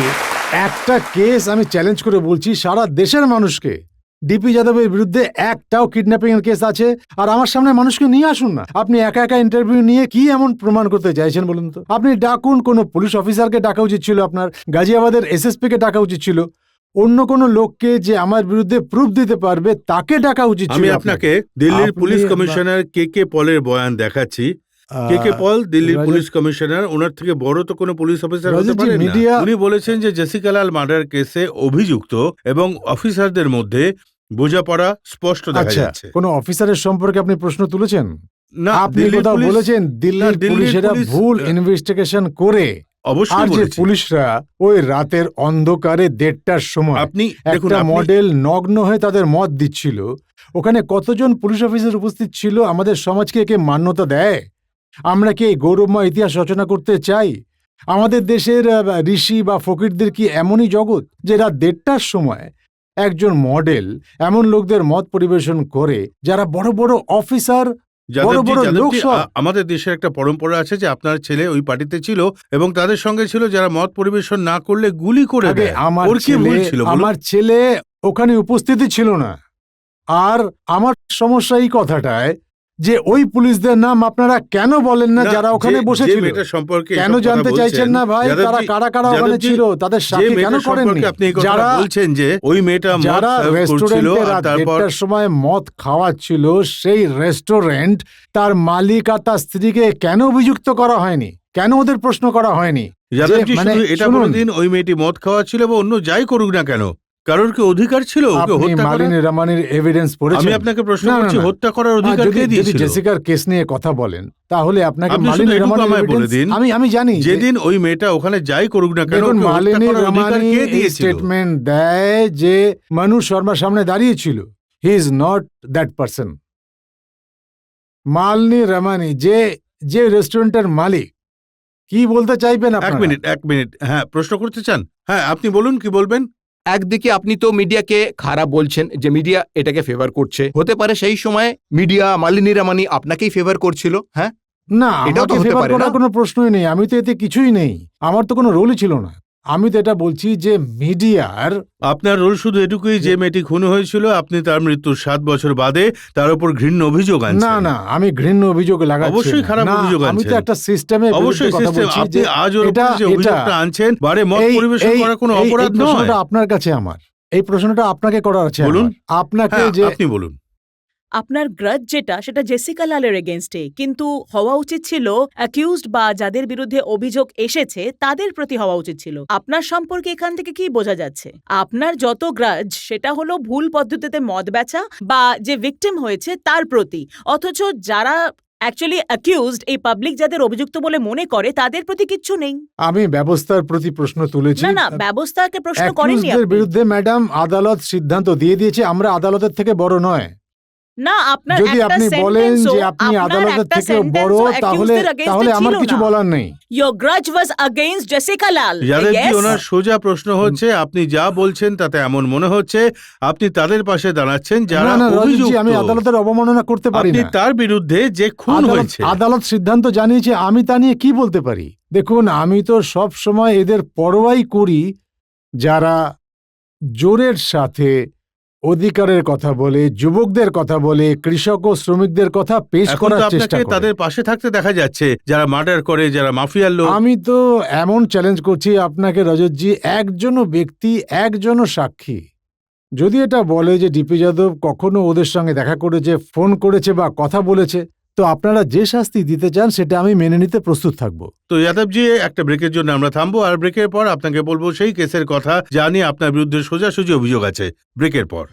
D: একটা কেস আমি চ্যালেঞ্জ করে বলছি সারা দেশের মানুষকে, ডিপি যাদবের বিরুদ্ধে একটাও কিডন্যাপিং এর কেস আছে, আর আমার সামনে মানুষকে নিয়ে আসুন না। আপনি একা একা ইন্টারভিউ নিয়ে কি এমন প্রমাণ করতে চাইছেন বলুন তো? আপনি ডাকুন, কোনো পুলিশ অফিসারকে ডাকা উচিত ছিল, আপনার গাজিয়াবাদের SSP কে ডাকা উচিত ছিল, অন্য কোনো লোককে যে আমার বিরুদ্ধে প্রুফ দিতে পারবে তাকে ডাকা উচিত ছিল।
A: আমি আপনাকে দিল্লির
D: আপনি-
A: পুলিশ কমিশনার KK পলের বয়ান দেখাচ্ছি। KK পল দিল্লির
D: রজত-
A: পুলিশ কমিশনার, ওনার থেকে বড় তো কোনো পুলিশ অফিসার হতে
D: রজতজি,
A: পারেন না।
D: মিডিয়া-
A: উনি বলেছেন যে জেসিকা লাল মার্ডার কেসে অভিযুক্ত এবং অফিসারদের মধ্যে বোঝাপড়া স্পষ্ট দেখা
D: আচ্ছা,
A: যাচ্ছে।
D: কোনো অফিসারের সম্পর্কে আপনি প্রশ্ন তুলেছেন?
A: না,
D: আপনি
A: দিল্লির
D: কোথাও
A: পুলিশ-
D: বলেছেন
A: না,
D: দিল্লির
A: দিল্লির
D: পুলিশেরা
A: পুলিশ,
D: ভুল ইনভেস্টিগেশন করে আর
A: অবশ্যই
D: যে
A: বলেছি।
D: পুলিশরা ওই রাতের অন্ধকারে 1:30টার সময়
A: আপনি দেখুন,
D: একটা
A: আপনি-
D: মডেল নগ্ন হয়ে তাদের মত দিচ্ছিল, ওখানে কতজন পুলিশ অফিসার উপস্থিত ছিল? আমাদের সমাজকে একে মান্যতা দেয়? আমরা কি এই গৌরবময় ইতিহাস রচনা করতে চাই? আমাদের দেশের ঋষি বা ফকিরদের কি এমনই জগৎ যে রাত 1:30টার সময় একজন মডেল এমন লোকদের মত পরিবেশন করে যারা বড় বড় অফিসার, বড়
A: যাদবজি,
D: বড় লোক
A: যাদবজি,
D: সব?
A: আমাদের দেশের একটা পরম্পরা আছে যে আপনার ছেলে ওই পার্টিতে ছিল এবং তাদের সঙ্গে ছিল যারা মত পরিবেশন না করলে গুলি করে
D: আগে
A: দেয়।
D: আমার
A: ওর কি ভুল ছিল বলুন?
D: আমার ছেলে ওখানে উপস্থিতই ছিল না। আর আমার সমস্যা এই কথাটায় যে ওই পুলিশদের নাম আপনারা কেন বলেন না যারা ওখানে
A: যে
D: বসেছিল?
A: মেয়েটার সম্পর্কে
D: কেন
A: এসব কথা
D: জানতে
A: বলছেন,
D: চাইছেন না ভাই?
A: যাদবজি-
D: তারা কারা কারা ওখানে
A: যাদবজি,
D: ছিল? তাদের
A: যে
D: সাক্ষী কেন
A: মেয়েটার
D: করেননি?
A: সম্পর্কে আপনি এই কথাটা
D: যারা
A: বলছেন যে ওই মেয়েটা মদ
D: যারা
A: সার্ভ করছিল
D: রেস্টুরেন্টে
A: আর
D: রাত
A: তারপর
D: 1:30টার সময় মদ খাওয়াচ্ছিল, সেই রেস্টুরেন্ট তার মালিক আর তার স্ত্রীকে কেন অভিযুক্ত করা হয়নি? কেন ওদের প্রশ্ন করা হয়নি?
A: যাদবজি
D: যে মানে
A: শুধু এটা
D: শুনুন,
A: বলে দিন ওই মেয়েটি মদ খাওয়াচ্ছিল বা অন্য যাই করুক না কেন, কারোর কি অধিকার ছিল ওকে
D: আপনি
A: হত্যা করার?
D: মালিনী রামানির এভিডেন্স পড়েছেন?
A: আমি আপনাকে প্রশ্ন
D: না, না,
A: করছি,
D: না।
A: হত্যা করার অধিকার কে
D: যদি
A: দিয়েছিল?
D: জেসিকার কেস নিয়ে কথা বলেন তাহলে আপনাকে
A: আপনি শুধু
D: মালিনী
A: এটুকু
D: রামানির
A: আমায় বলে
D: evidence-
A: দিন,
D: আমি জানি যে-
A: যেদিন ওই মেয়েটা ওখানে যাই করুক না কেন
D: দেখুন,
A: ওকে হত্যা
D: মালিনী
A: করার অধিকার
D: রামানি
A: কে
D: এই
A: দিয়েছিল?
D: স্টেটমেন্ট দেয় যে মানু শর্মার সামনে দাঁড়িয়েছিল, he is not that person. Malini Ramani যে যে রেস্টুরেন্টের মালিক, কি বলতে চাইবেন
A: এক
D: আপনারা?
A: মিনিট, হ্যাঁ, প্রশ্ন করতে চান? হ্যাঁ, আপনি বলুন, কি বলবেন?
C: একদিকে আপনি তো মিডিয়াকে খারাপ বলছেন যে মিডিয়া এটাকে ফেভার করছে, হতে পারে সেই সময় মিডিয়া মালিনী রামানি আপনাকেই ফেভার করছিল। হ্যাঁ,
D: না,
C: এটাও তো
D: আমাকে
C: হতে
D: ফেভার
C: পারে
D: করার
C: না?
D: কোনো প্রশ্নই নেই। আমি তো এতে কিছুই নেই, আমার তো কোনো রোলই ছিল না। আমি তো এটা বলছি যে মিডিয়ার
A: আপনার রোল শুধু এটুকুই যে মেয়েটি খুন হয়েছিল, আপনি তার মৃত্যুর 7 বছর বাদে তার উপর ঘৃণ্য অভিযোগ আনছেন।
D: না না, আমি ঘৃণ্য অভিযোগ লাগাচ্ছি
A: অবশ্যই
D: না।
A: খারাপ
D: না,
A: অভিযোগ
D: আমি তো
A: আনছেন।
D: একটা সিস্টেমে
A: অবশ্যই
D: কথা
A: সিস্টেম,
D: বলছি
A: আপনি
D: যে
A: আজ ওর উপর যে অভিযোগটা আনছেন, বারে মত পরিবেশন করা কোনো অপরাধ নয়।
D: প্রশ্নটা আপনার কাছে আমার, এই প্রশ্নটা আপনাকে করার আছে
A: বলুন।
D: আমার। আপনাকে
A: হ্যাঁ,
D: যে
A: আপনি বলুন।
F: আপনার গ্রাজ যেটা সেটা জেসিকা লালের এগেনস্টে, কিন্তু হওয়া উচিত ছিল অ্যাকিউজড বা যাদের বিরুদ্ধে অভিযোগ এসেছে তাদের প্রতি হওয়া উচিত ছিল। আপনার সম্পর্কে এখান থেকে কি বোঝা যাচ্ছে? আপনার যত গ্রাজ সেটা হলো ভুল পদ্ধতিতে মদ বেচা বা যে ভিকটিম হয়েছে তার প্রতি, অথচ যারা অ্যাকচুয়ালি অ্যাকিউজড, এই পাবলিক যাদের অভিযুক্ত বলে মনে করে তাদের প্রতি কিচ্ছু নেই।
D: আমি ব্যবস্থার প্রতি প্রশ্ন তুলেছি।
F: না না, ব্যবস্থাকে প্রশ্ন করেননি
D: অ্যাকিউজদের
F: আপনি।
D: বিরুদ্ধে ম্যাডাম আদালত সিদ্ধান্ত দিয়ে দিয়েছে, আমরা আদালতের থেকে বড় নয়।
F: না, আপনার
D: যদি
F: একটা
D: আপনি বলেন
F: sentence-ও-
D: যে আপনি
F: আপনার
D: আদালতের
F: একটা
D: থেকেও বড়,
F: sentence-ও
D: তাহলে
F: accused-দের against-এ
D: তাহলে আমার
F: ছিল
D: কিছু
F: না।
D: বলার নেই।
F: Your grudge was against Jessica Lal.
A: যাদেবজি,
F: Yes.
A: ওনার সোজা প্রশ্ন হচ্ছে, আপনি যা বলছেন তাতে এমন মনে হচ্ছে আপনি তাদের পাশে দাঁড়াচ্ছেন যারা
D: না না রজতজি,
A: অভিযুক্ত।
D: আমি আদালতের অবমাননা করতে পারি
A: আপনি
D: না।
A: তার বিরুদ্ধে যে খুন হয়েছে,
D: আদালত সিদ্ধান্ত জানিয়েছে, আমি তা নিয়ে কি বলতে পারি? দেখুন, আমি তো সব সময় এদের পরোয়াই করি যারা জোরের সাথে অধিকারের কথা বলে, যুবকদের কথা বলে, কৃষক ও শ্রমিকদের কথা পেশ
A: এখন
D: করার
A: তো
D: চেষ্টা
A: আপনাকে
D: করে।
A: তাদের পাশে থাকতে দেখা যাচ্ছে, যারা মার্ডার করে, যারা মাফিয়ার লোক।
D: আমি তো এমন চ্যালেঞ্জ করছি আপনাকে রজতজি, একজনও ব্যক্তি, একজনও সাক্ষী যদি এটা বলে যে ডিপি যাদব কখনো ওদের সঙ্গে দেখা করেছে, ফোন করেছে বা কথা বলেছে, তো আপনারা যে শাস্তি দিতে চান সেটা আমি মেনে নিতে প্রস্তুত থাকব।
A: তো যাদবজি, একটা ব্রেকের জন্য আমরা থামবো, আর ব্রেকের পর আপনাকে বলবো সেই কেসের কথা যা নিয়ে আপনার বিরুদ্ধে সোজাসুজি অভিযোগ আছে। ব্রেকের পর।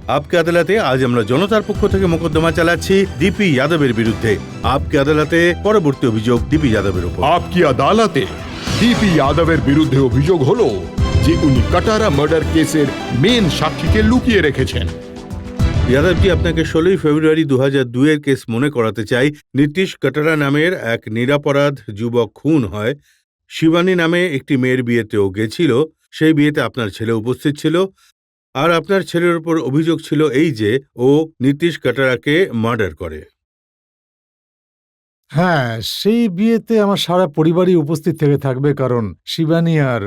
A: আপকে আদালতে আজ আমরা জনতার পক্ষ থেকে মোকদ্দমা চালাচ্ছি ডিপি যাদবের বিরুদ্ধে। আপকে আদালতে পরবর্তী অভিযোগ ডিপি যাদবের উপর।
B: আপকি আদালতে ডিপি যাদবের বিরুদ্ধে অভিযোগ হলো যে উনি কাটারা মার্ডার কেসের মেন সাক্ষীকে লুকিয়ে রেখেছেন।
A: যাদবজি, আপনাকে 16 ফেব্রুয়ারি 2002-এর কেস মনে করাতে চাই। নীতিশ কাটারা নামের এক নিরাপরাধ যুবক খুন হয়। শিবানী নামে একটি মেয়ের বিয়েতেও গেছিল। সেই বিয়েতে আপনার ছেলে উপস্থিত ছিল, আর আপনার ছেলের উপর অভিযোগ ছিল এই যে ও নীতিশ কাটারাকে মার্ডার করে।
D: হ্যাঁ, সেই বিয়েতে আমার সারা পরিবারই উপস্থিত থেকে থাকবে, কারণ শিবানী আর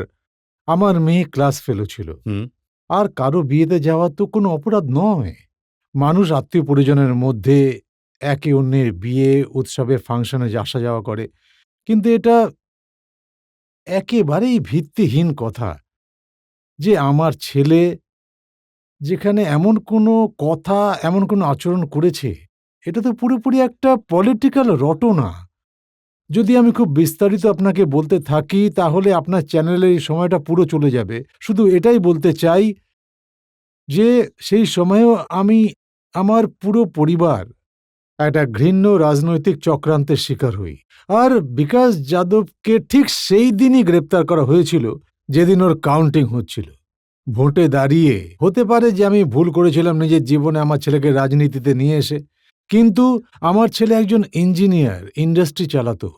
D: আমার মেয়ে ক্লাস ফেলো ছিল।
A: হুম।
D: আর কারো বিয়েতে যাওয়া তো কোনো অপরাধ নয়। মানুষ আত্মীয় পরিজনের মধ্যে একে অন্যের বিয়ে, উৎসবে, ফাংশনে আসা যাওয়া করে, কিন্তু এটা একেবারেই ভিত্তিহীন কথা যে আমার ছেলে যেখানে এমন কোনো কথা, এমন কোনো আচরণ করেছে এটা তো পুরোপুরি একটা পলিটিক্যাল রটনা। যদি আমি খুব বিস্তারিত আপনাকে বলতে থাকি তাহলে আপনার চ্যানেলের এই সময়টা পুরো চলে যাবে। শুধু এটাই বলতে চাই যে সেই সময়েও আমি, আমার পুরো পরিবার একটা ঘৃণ্য রাজনৈতিক চক্রান্তের শিকার হই। আর বিকাশ যাদবকে ঠিক সেই দিনই গ্রেপ্তার করা হয়েছিল যেদিন ওর কাউন্টিং হচ্ছিল। ভোটে দাঁড়িয়ে হতে পারে যে আমি ভুল করেছিলাম নিজের জীবনে আমার ছেলেকে রাজনীতিতে নিয়ে এসে, কিন্তু আমার ছেলে একজন ইঞ্জিনিয়ার, ইন্ডাস্ট্রি চালাতো।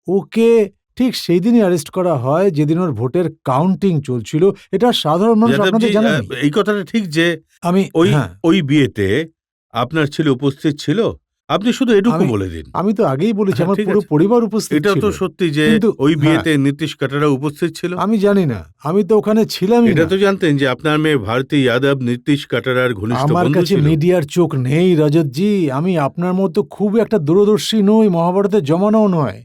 D: ওকে ঠিক সেই দিনই অ্যারেস্ট করা হয় যেদিন ওর ভোটের কাউন্টিং চলছিল। এটা সাধারণ মানুষ
A: যাদবজি,
D: আপনাদের জানেন।
A: এই কথাটা ঠিক যে
D: আমি
A: ওই
D: হ্যাঁ,
A: ওই বিয়েতে আপনার ছেলে উপস্থিত ছিল। আপনি শুধু এটুকু
D: আমি-
A: বলে দিন।
D: আমি তো আগেই বলেছি
A: হ্যাঁ,
D: আমার
A: ঠিক
D: পুরো
A: আছে।
D: পরিবার উপস্থিত
A: এটাও
D: ছিল।
A: তো সত্যি যে
D: কিন্তু
A: ওই
D: হ্যাঁ,
A: বিয়েতে নীতিশ কাটারা উপস্থিত ছিল।
D: আমি জানি না, আমি তো ওখানে ছিলামই
A: এটা
D: না।
A: তো জানতেন যে আপনার মেয়ে ভারতী যাদব নীতিশ কাটারার ঘনিষ্ঠ
D: আমার
A: বন্ধু
D: কাছে
A: ছিল।
D: মিডিয়ার চোখ নেই রজতজি। আমি আপনার মতো খুব একটা দূরদর্শী নই, মহাভারতের জমানাও নয়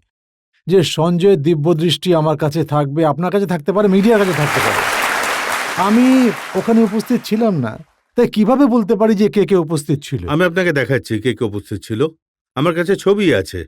D: যে সঞ্জয়ের দিব্যদৃষ্টি আমার কাছে থাকবে, আপনার কাছে থাকতে পারে, মিডিয়ার কাছে থাকতে পারে। আমি ওখানে উপস্থিত ছিলাম না, তাই কিভাবে বলতে পারি যে কে কে উপস্থিত ছিল?
A: আমি আপনাকে দেখাচ্ছি কে কে উপস্থিত ছিল। আমার কাছে ছবি আছে।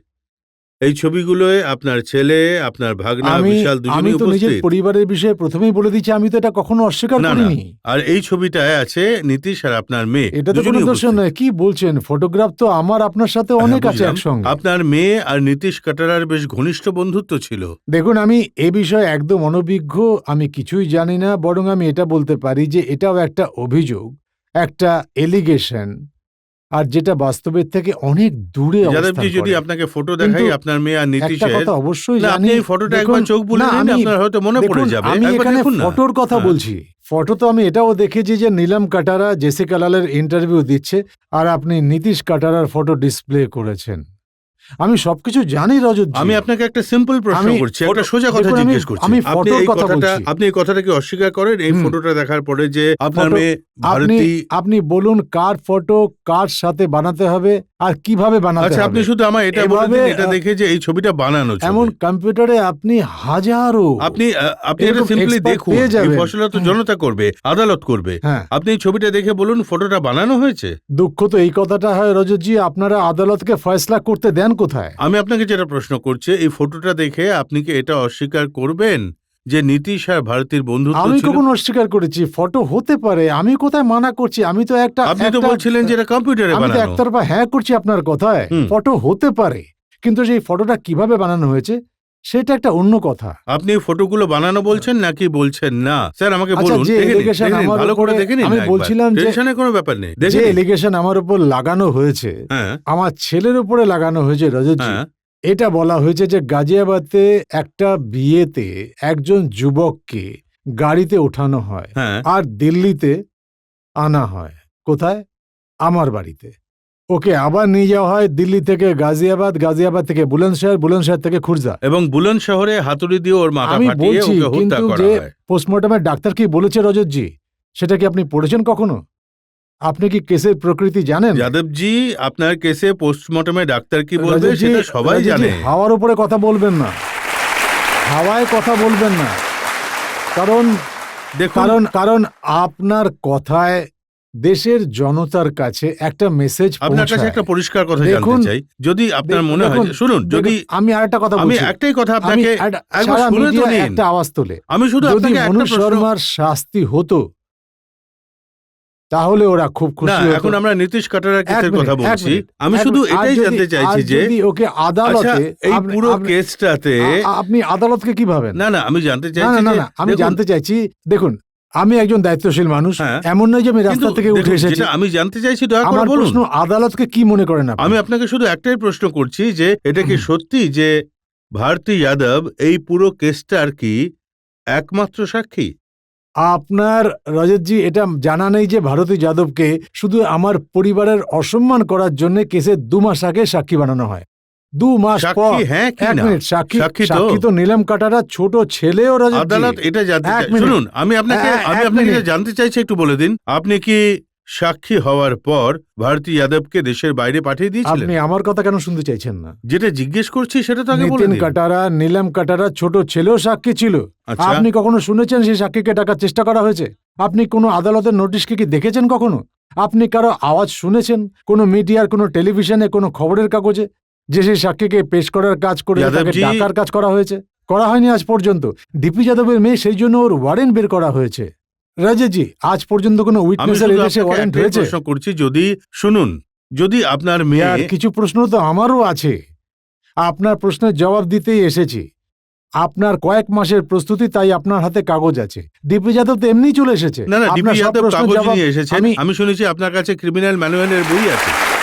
A: এই ছবিগুলোয় আপনার ছেলে, আপনার ভাগনা
D: আমি
A: বিশাল
D: আমি
A: দুজনেই
D: তো নিজের
A: উপস্থিত।
D: পরিবারের বিষয়ে প্রথমেই বলে দিচ্ছি, আমি তো এটা কখনো অস্বীকার
A: না না,
D: করিনি।
A: আর এই ছবিটায় আছে নীতিশ আর আপনার মেয়ে।
D: এটা তো কোনো
A: দুজনেই
D: দোষ
A: উপস্থিত।
D: নয়। কি বলছেন? ফটোগ্রাফ তো আমার আপনার সাথে অনেক
A: হ্যাঁ,
D: আছে
A: বুঝলাম।
D: একসঙ্গে।
A: আপনার মেয়ে আর নীতিশ কাটারার বেশ ঘনিষ্ঠ বন্ধুত্ব ছিল।
D: দেখুন, আমি এ বিষয়ে একদম অনভিজ্ঞ, আমি কিছুই জানি না। বরং আমি এটা বলতে পারি যে এটাও একটা অভিযোগ, একটা এলিগেশন, আর যেটা বাস্তবের থেকে অনেক দূরে অবস্থান
A: যাদবজি, যদি
D: করে।
A: আপনাকে ফটো দেখাই
D: কিন্তু
A: আপনার মেয়ে আর
D: একটা
A: নীতিশের,
D: কথা অবশ্যই
A: না, আপনি
D: জানি।
A: এই ফটোটা
D: দেখুন,
A: একবার চোখ বুলিয়ে
D: না,
A: নিন,
D: আমি-
A: আপনার হয়তো মনে পড়ে
D: দেখুন,
A: যাবে।
D: আমি
A: একবার
D: এখানে
A: দেখুন না।
D: ফটোর কথা
A: হ্যাঁ।
D: বলছি। ফটো তো আমি এটাও দেখেছি যে নীলম কাটারা জেসিকা লালের ইন্টারভিউ দিচ্ছে আর আপনি নীতিশ কাটারার ফটো ডিসপ্লে করেছেন। আমি সবকিছু জানি রজতজি।
A: আমি আপনাকে একটা সিম্পল প্রশ্ন
D: আমি
A: করছি,
D: ফটো-
A: একটা সোজা কথা
D: দেখুন,
A: জিজ্ঞেস করছি।
D: আমি
A: আপনি
D: ফটোর
A: এই
D: কথা
A: কথাটা,
D: বলছি।
A: আপনি এই কথাটা কি অস্বীকার করেন এই
D: হুম।
A: ফটোটা দেখার পরে যে আপনার
D: ফটো-
A: মেয়ে
D: আপনি
A: ভারতী?
D: আপনি বলুন কার ফটো কার সাথে বানাতে হবে আর কিভাবে বানাতে
A: আচ্ছা,
D: হবে।
A: আপনি শুধু আমার এটা বলে
D: এভাবে,
A: দিন, এটা দেখে যে এই ছবিটা বানানো ছবি।
D: এমন কম্পিউটারে আপনি হাজারো
A: আপনি এটা
D: এরকম
A: সিম্পলি
D: expert
A: দেখুন।
D: পেয়ে
A: এই
D: যাবেন।
A: ফসলা তো জনতা করবে, আদালত করবে।
D: হ্যাঁ,
A: আপনি এই ছবিটা দেখে বলুন ফটোটা বানানো হয়েছে।
D: দুঃখ তো এই কথাটা হয় রজতজি, আপনারা আদালতকে ফয়সলা করতে দেন কোথায়?
A: আমি আপনাকে যেটা প্রশ্ন করছি, এই ফটোটা দেখে আপনি কি এটা অস্বীকার করবেন যে নীতিশ আর ভারতীর বন্ধুত্ব
D: আমি
A: ছিল?
D: কখন অস্বীকার করেছি? ফটো হতে পারে, আমি কোথায় মানা করছি? আমি তো একটা
A: আপনি তো
D: একটা-
A: বলছিলেন যে এটা কম্পিউটারে
D: আমি তো
A: বানানো।
D: একতরফা হ্যাঁ করছি আপনার কথায়।
A: হুম।
D: ফটো হতে পারে, কিন্তু সেই ফটোটা কিভাবে বানানো হয়েছে সেটা একটা অন্য কথা।
A: আপনি এই ফটোগুলো বানানো বলছেন নাকি বলছেন না? স্যার, আমাকে
D: আচ্ছা,
A: বলুন।
D: যে
A: দেখে নিন,
D: allegation
A: দেখে নিন,
D: আমার
A: ভালো করে
D: উপরে-
A: দেখে নিন
D: আমি
A: না একবার।
D: বলছিলাম যে-
A: টেনশনের কোনো ব্যাপার নেই, দেখে
D: যে
A: নিন।
D: এলিগেশন আমার উপর লাগানো হয়েছে,
A: হ্যাঁ,
D: আমার ছেলের উপরে লাগানো হয়েছে রজতজি।
A: হ্যাঁ,
D: এটা বলা হয়েছে যে গাজিয়াবাদে একটা বিয়েতে একজন যুবককে গাড়িতে ওঠানো হয়
A: হ্যাঁ।
D: আর দিল্লিতে আনা হয়। কোথায়? আমার বাড়িতে। ওকে আবার নিয়ে যাওয়া হয় দিল্লি থেকে গাজিয়াবাদ, গাজিয়াবাদ থেকে বুলন্দশহর, বুলন্দশহর থেকে খুরজা।
A: এবং বুলন শহরে হাতুড়ি দিয়ে ওর মাথা
D: আমি
A: ফাটিয়ে
D: বলছি,
A: ওকে হত্যা
D: কিন্তু
A: করা
D: যে
A: হয়।
D: পোস্টমর্টমের ডাক্তার কি বলেছে রজতজি, সেটা কি আপনি পড়েছেন কখনো? আপনি কি কেসের প্রকৃতি জানেন?
A: যাদবজি, আপনার কেসে পোস্টমর্টমে ডাক্তার কি বলবে
D: রজতজি,
A: সেটা সবাই
D: রজতজি,
A: জানে।
D: হাওয়ার উপরে কথা বলবেন না, হাওয়ায় কথা বলবেন না। কারণ
A: দেখুন,
D: কারণ কারণ আপনার কথায় দেশের জনতার কাছে একটা মেসেজ
A: আপনার কাছে একটা পরিষ্কার কথা জানতে
D: দেখুন,
A: চাই। যদি আপনার মনে হয় যে- শুনুন, যদি
D: আমি আরেকটা কথা
A: আমি
D: বলছি,
A: একটাই কথা
D: আমি
A: আপনাকে একবার
D: সারা
A: শুনে তো
D: মিডিয়া
A: নিন।
D: একটা আওয়াজ তোলে।
A: আমি শুধু
D: যদি
A: আপনাকে
D: মনু
A: একটা প্রশ্ন,
D: শর্মার শাস্তি হতো তাহলে ওরা খুব
A: না,
D: খুশি হতো।
A: এখন আমরা নীতিশ কাটারার কেসের
D: এক মিনিট,
A: কথা
D: এক
A: বলছি।
D: মিনিট,
A: আমি
D: এক
A: শুধু
D: মিনিট। আর
A: এটাই
D: যদি-
A: জানতে চাইছি
D: আর
A: যে
D: যদি ওকে
A: আচ্ছা,
D: আদালতে
A: এই
D: আপনি-
A: পুরো
D: আপনি-
A: কেসটাতে
D: আপনি আদালতকে কি ভাবেন?
A: না, আমি জানতে
D: না
A: চাইছি
D: না
A: যে
D: না, আমি
A: দেখুন,
D: জানতে চাইছি, দেখুন আমি একজন দায়িত্বশীল মানুষ,
A: হ্যাঁ।
D: এমন নয় যে আমি রাস্তা
A: কিন্তু
D: থেকে উঠে
A: দেখুন,
D: এসেছি।
A: যেটা আমি জানতে চাইছি দয়া করে
D: আমার
A: বলুন।
D: প্রশ্ন, আদালতকে কি মনে করেন আপনি?
A: আমি আপনাকে শুধু একটাই প্রশ্ন করছি যে এটা কি সত্যি যে ভারতী যাদব এই পুরো কেসটার কি একমাত্র সাক্ষী?
D: আপনার রজতজি এটা জানা নেই যে ভারতী যাদবকে শুধু আমার পরিবারের অসম্মান করার জন্য কেসে 2 মাস আগে সাক্ষী বানানো হয়। 2 মাস পর।
A: সাক্ষী হ্যাঁ কি
D: এক
A: না?
D: মিনিট, সাক্ষী
A: সাক্ষী তো।
D: সাক্ষী তো নীলম কাটারা ছোট ছেলেও রজতজি।
A: আদালত এটা জানতে
D: এক
A: চাই।
D: মিনিট।
A: শুনুন, আমি আপনাকে
D: এক
A: যেটা
D: মিনিট।
A: জানতে চাইছি একটু বলে দিন। আপনি কি সাক্ষী হওয়ার পর ভারতী যাদবকে দেশের বাইরে পাঠিয়ে দিয়েছিলেন?
D: আপনি আমার কথা কেন শুনতে চাইছেন না?
A: যেটা জিজ্ঞেস করছি সেটা তো আগে বলে
D: নিতিন
A: দিন।
D: কাটারা, নীলম কাটারা ছোট ছেলেও সাক্ষী ছিল।
A: আচ্ছা।
D: আপনি কখনো শুনেছেন সেই সাক্ষীকে ডাকার চেষ্টা করা হয়েছে? আপনি কোনো আদালতের নোটিশকে কি দেখেছেন কখনো? আপনি কারো আওয়াজ শুনেছেন কোনো মিডিয়ার, কোনো টেলিভিশনে, কোনো খবরের কাগজে যে সেই সাক্ষীকে পেশ করার কাজ করে তাকে
A: যাদবজি-
D: ডাকার কাজ করা হয়েছে? করা হয়নি আজ পর্যন্ত। ডিপি যাদবের মেয়ে, সেই জন্য ওর ওয়ারেন্ট বের করা হয়েছে। রাজেশজি, আজ পর্যন্ত কোনো
A: আমি
D: উইটনেসের
A: শুধু
D: এদেশে
A: আপনাকে
D: ওয়ারেন্ট
A: একটাই
D: হয়েছে?
A: প্রশ্ন করছি, যদি শুনুন, যদি আপনার
D: আর
A: মেয়ে
D: কিছু প্রশ্ন তো আমারও আছে। আপনার প্রশ্নের জবাব দিতেই এসেছি। আপনার কয়েক মাসের প্রস্তুতি, তাই আপনার হাতে কাগজ আছে। ডিপি যাদব তো এমনি চলে এসেছে।
A: না না,
D: আপনার
A: ডিপি
D: সব
A: যাদব
D: প্রশ্নের
A: কাগজ
D: জবাব
A: নিয়ে এসেছেন।
D: আমি-
A: আমি শুনেছি আপনার কাছে ক্রিমিনাল ম্যানুয়ালের বই আছে।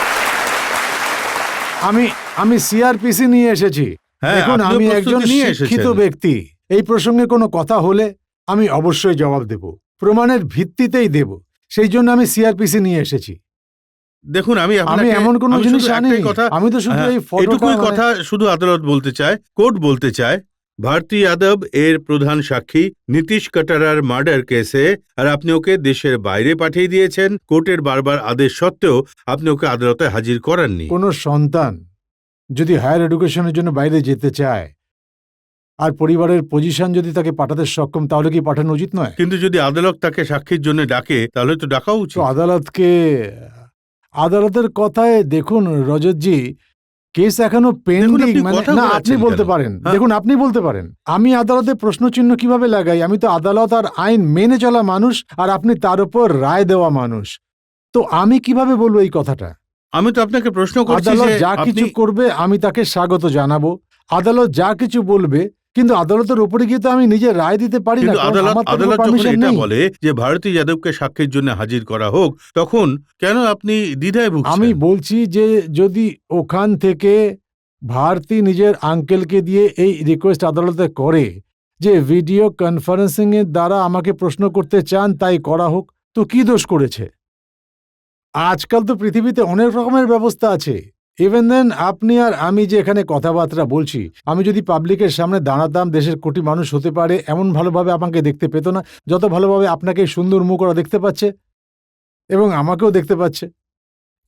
D: আমি সিআরপিসি নিয়ে এসেছি।
A: হ্যাঁ,
D: দেখুন,
A: আপনিও
D: আমি
A: প্রস্তুতি
D: একজন
A: নিয়ে
D: শিক্ষিত
A: এসেছেন।
D: ব্যক্তি। এই প্রসঙ্গে কোনো কথা হলে আমি অবশ্যই জবাব দেব, প্রমাণের ভিত্তিতেই দেব। সেই জন্য আমি সিআরপিসি নিয়ে এসেছি।
A: দেখুন, আমি
D: আমি
A: আপনাকে
D: এমন কোনো
A: আমি
D: জিনিস
A: শুধু
D: আনি
A: একটাই কথা,
D: আমি তো শুধু
A: হ্যাঁ,
D: এই ফটোটা
A: এটুকুই কথা শুধু আদালত বলতে চায়, কোর্ট বলতে চায়। ভারতী যাদব এর প্রধান সাক্ষী নীতিশ কাটারার মার্ডার কেসে, আর আপনি ওকে দেশের বাইরে পাঠিয়ে দিয়েছেন। কোর্টের বারবার আদেশ সত্ত্বেও আপনি ওকে আদালতে হাজির করাননি।
D: কোনো সন্তান যদি হায়ার এডুকেশনের জন্য বাইরে যেতে চায় আর পরিবারের পজিশন যদি তাকে পাঠাতে সক্ষম, তাহলে কি পাঠানো উচিত নয়?
A: কিন্তু যদি আদালত তাকে সাক্ষীর জন্য ডাকে, তাহলে তো ডাকা
D: তো
A: উচিত।
D: আদালতের কথায় দেখুন রজতজি, কেস এখনো পেন্ডিং।
A: আপনি
D: মানে
A: কথা
D: না,
A: ঘোরাচ্ছেন
D: আপনি বলতে
A: কেন?
D: পারেন।
A: হ্যাঁ।
D: দেখুন, আপনি বলতে পারেন। আমি আদালতে প্রশ্নচিহ্ন কিভাবে লাগাই? আমি তো আদালত আর আইন মেনে চলা মানুষ, আর আপনি তার উপর রায় দেওয়া মানুষ। তো আমি কিভাবে বলবো এই কথাটা?
A: আমি তো আপনাকে প্রশ্ন করছি
D: আদালত
A: যে
D: যা কিছু
A: আপনি
D: করবে আমি তাকে স্বাগত জানাবো। আদালত যা কিছু বলবে, কিন্তু আদালতের উপরে গিয়ে তো আমি নিজে রায় দিতে পারি না,
A: কিন্তু
D: কারণ আমার তো কোনো
A: আদালত যখন
D: permission
A: এটা
D: নেই।
A: বলে যে ভারতী যাদবকে সাক্ষীর জন্য হাজির করা হোক, তখন কেন আপনি দ্বিধায় ভুগছেন?
D: আমি বলছি যে যদি ওখান থেকে ভারতী নিজের আঙ্কেলকে দিয়ে এই রিকোয়েস্ট আদালতে করে যে ভিডিও কনফারেন্সিং এর দ্বারা আমাকে প্রশ্ন করতে চান, তাই করা হোক, তো কি দোষ করেছে? আজকাল তো পৃথিবীতে অনেক রকমের ব্যবস্থা আছে। ইভেন দেন আপনি আর আমি যে এখানে কথাবার্তা বলছি, আমি যদি পাবলিকের সামনে দাঁড়াতাম, দেশের কোটি মানুষ হতে পারে এমন ভালোভাবে আমাকে দেখতে পেত না, যত ভালোভাবে আপনাকে এই সুন্দর মুখ ওরা দেখতে পাচ্ছে এবং আমাকেও দেখতে পাচ্ছে।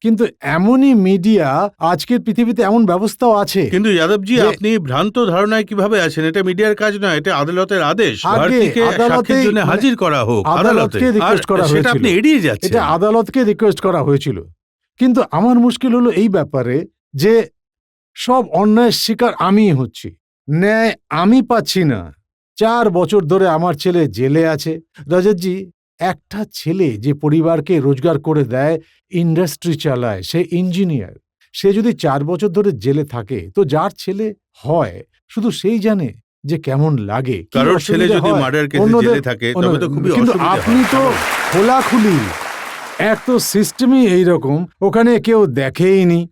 D: কিন্তু এমনই মিডিয়া, আজকের পৃথিবীতে এমন ব্যবস্থাও আছে।
A: কিন্তু যাদবজি,
D: যে-
A: আপনি ভ্রান্ত ধারণায় কিভাবে আছেন? এটা মিডিয়ার কাজ নয়, এটা আদালতের আদেশ।
D: আগে
A: ভারতীকে
D: আদালতেই
A: সাক্ষীর জন্য
D: মানে
A: হাজির করা হোক আদালতে,
D: আদালতকে
A: আর
D: রিকোয়েস্ট করা
A: সেটা
D: হয়েছিল।
A: আপনি এড়িয়ে যাচ্ছেন।
D: এটা আদালতকে রিকোয়েস্ট করা হয়েছিল। কিন্তু আমার মুশকিল হলো এই ব্যাপারে যে সব অন্যায়ের শিকার আমিই হচ্ছি, ন্যায় আমি পাচ্ছি না। 4 বছর ধরে আমার ছেলে জেলে আছে। রজতজি, একটা ছেলে যে পরিবারকে রোজগার করে দেয়, ইন্ডাস্ট্রি চালায়, সে ইঞ্জিনিয়ার, সে যদি 4 বছর ধরে জেলে থাকে, তো যার ছেলে হয় শুধু সেই জানে যে কেমন লাগে, কি
A: কারোর ছেলে
D: অসুবিধা
A: যদি
D: হয়।
A: মার্ডার কেসে
D: অন্যদের-
A: জেলে থাকে, তবে তো খুবই
D: কিন্তু
A: অসুবিধা
D: আপনি
A: হয়।
D: তো খোলাখুলি, এক তো সিস্টেমই এইরকম, ওখানে কেউ দেখেইনি,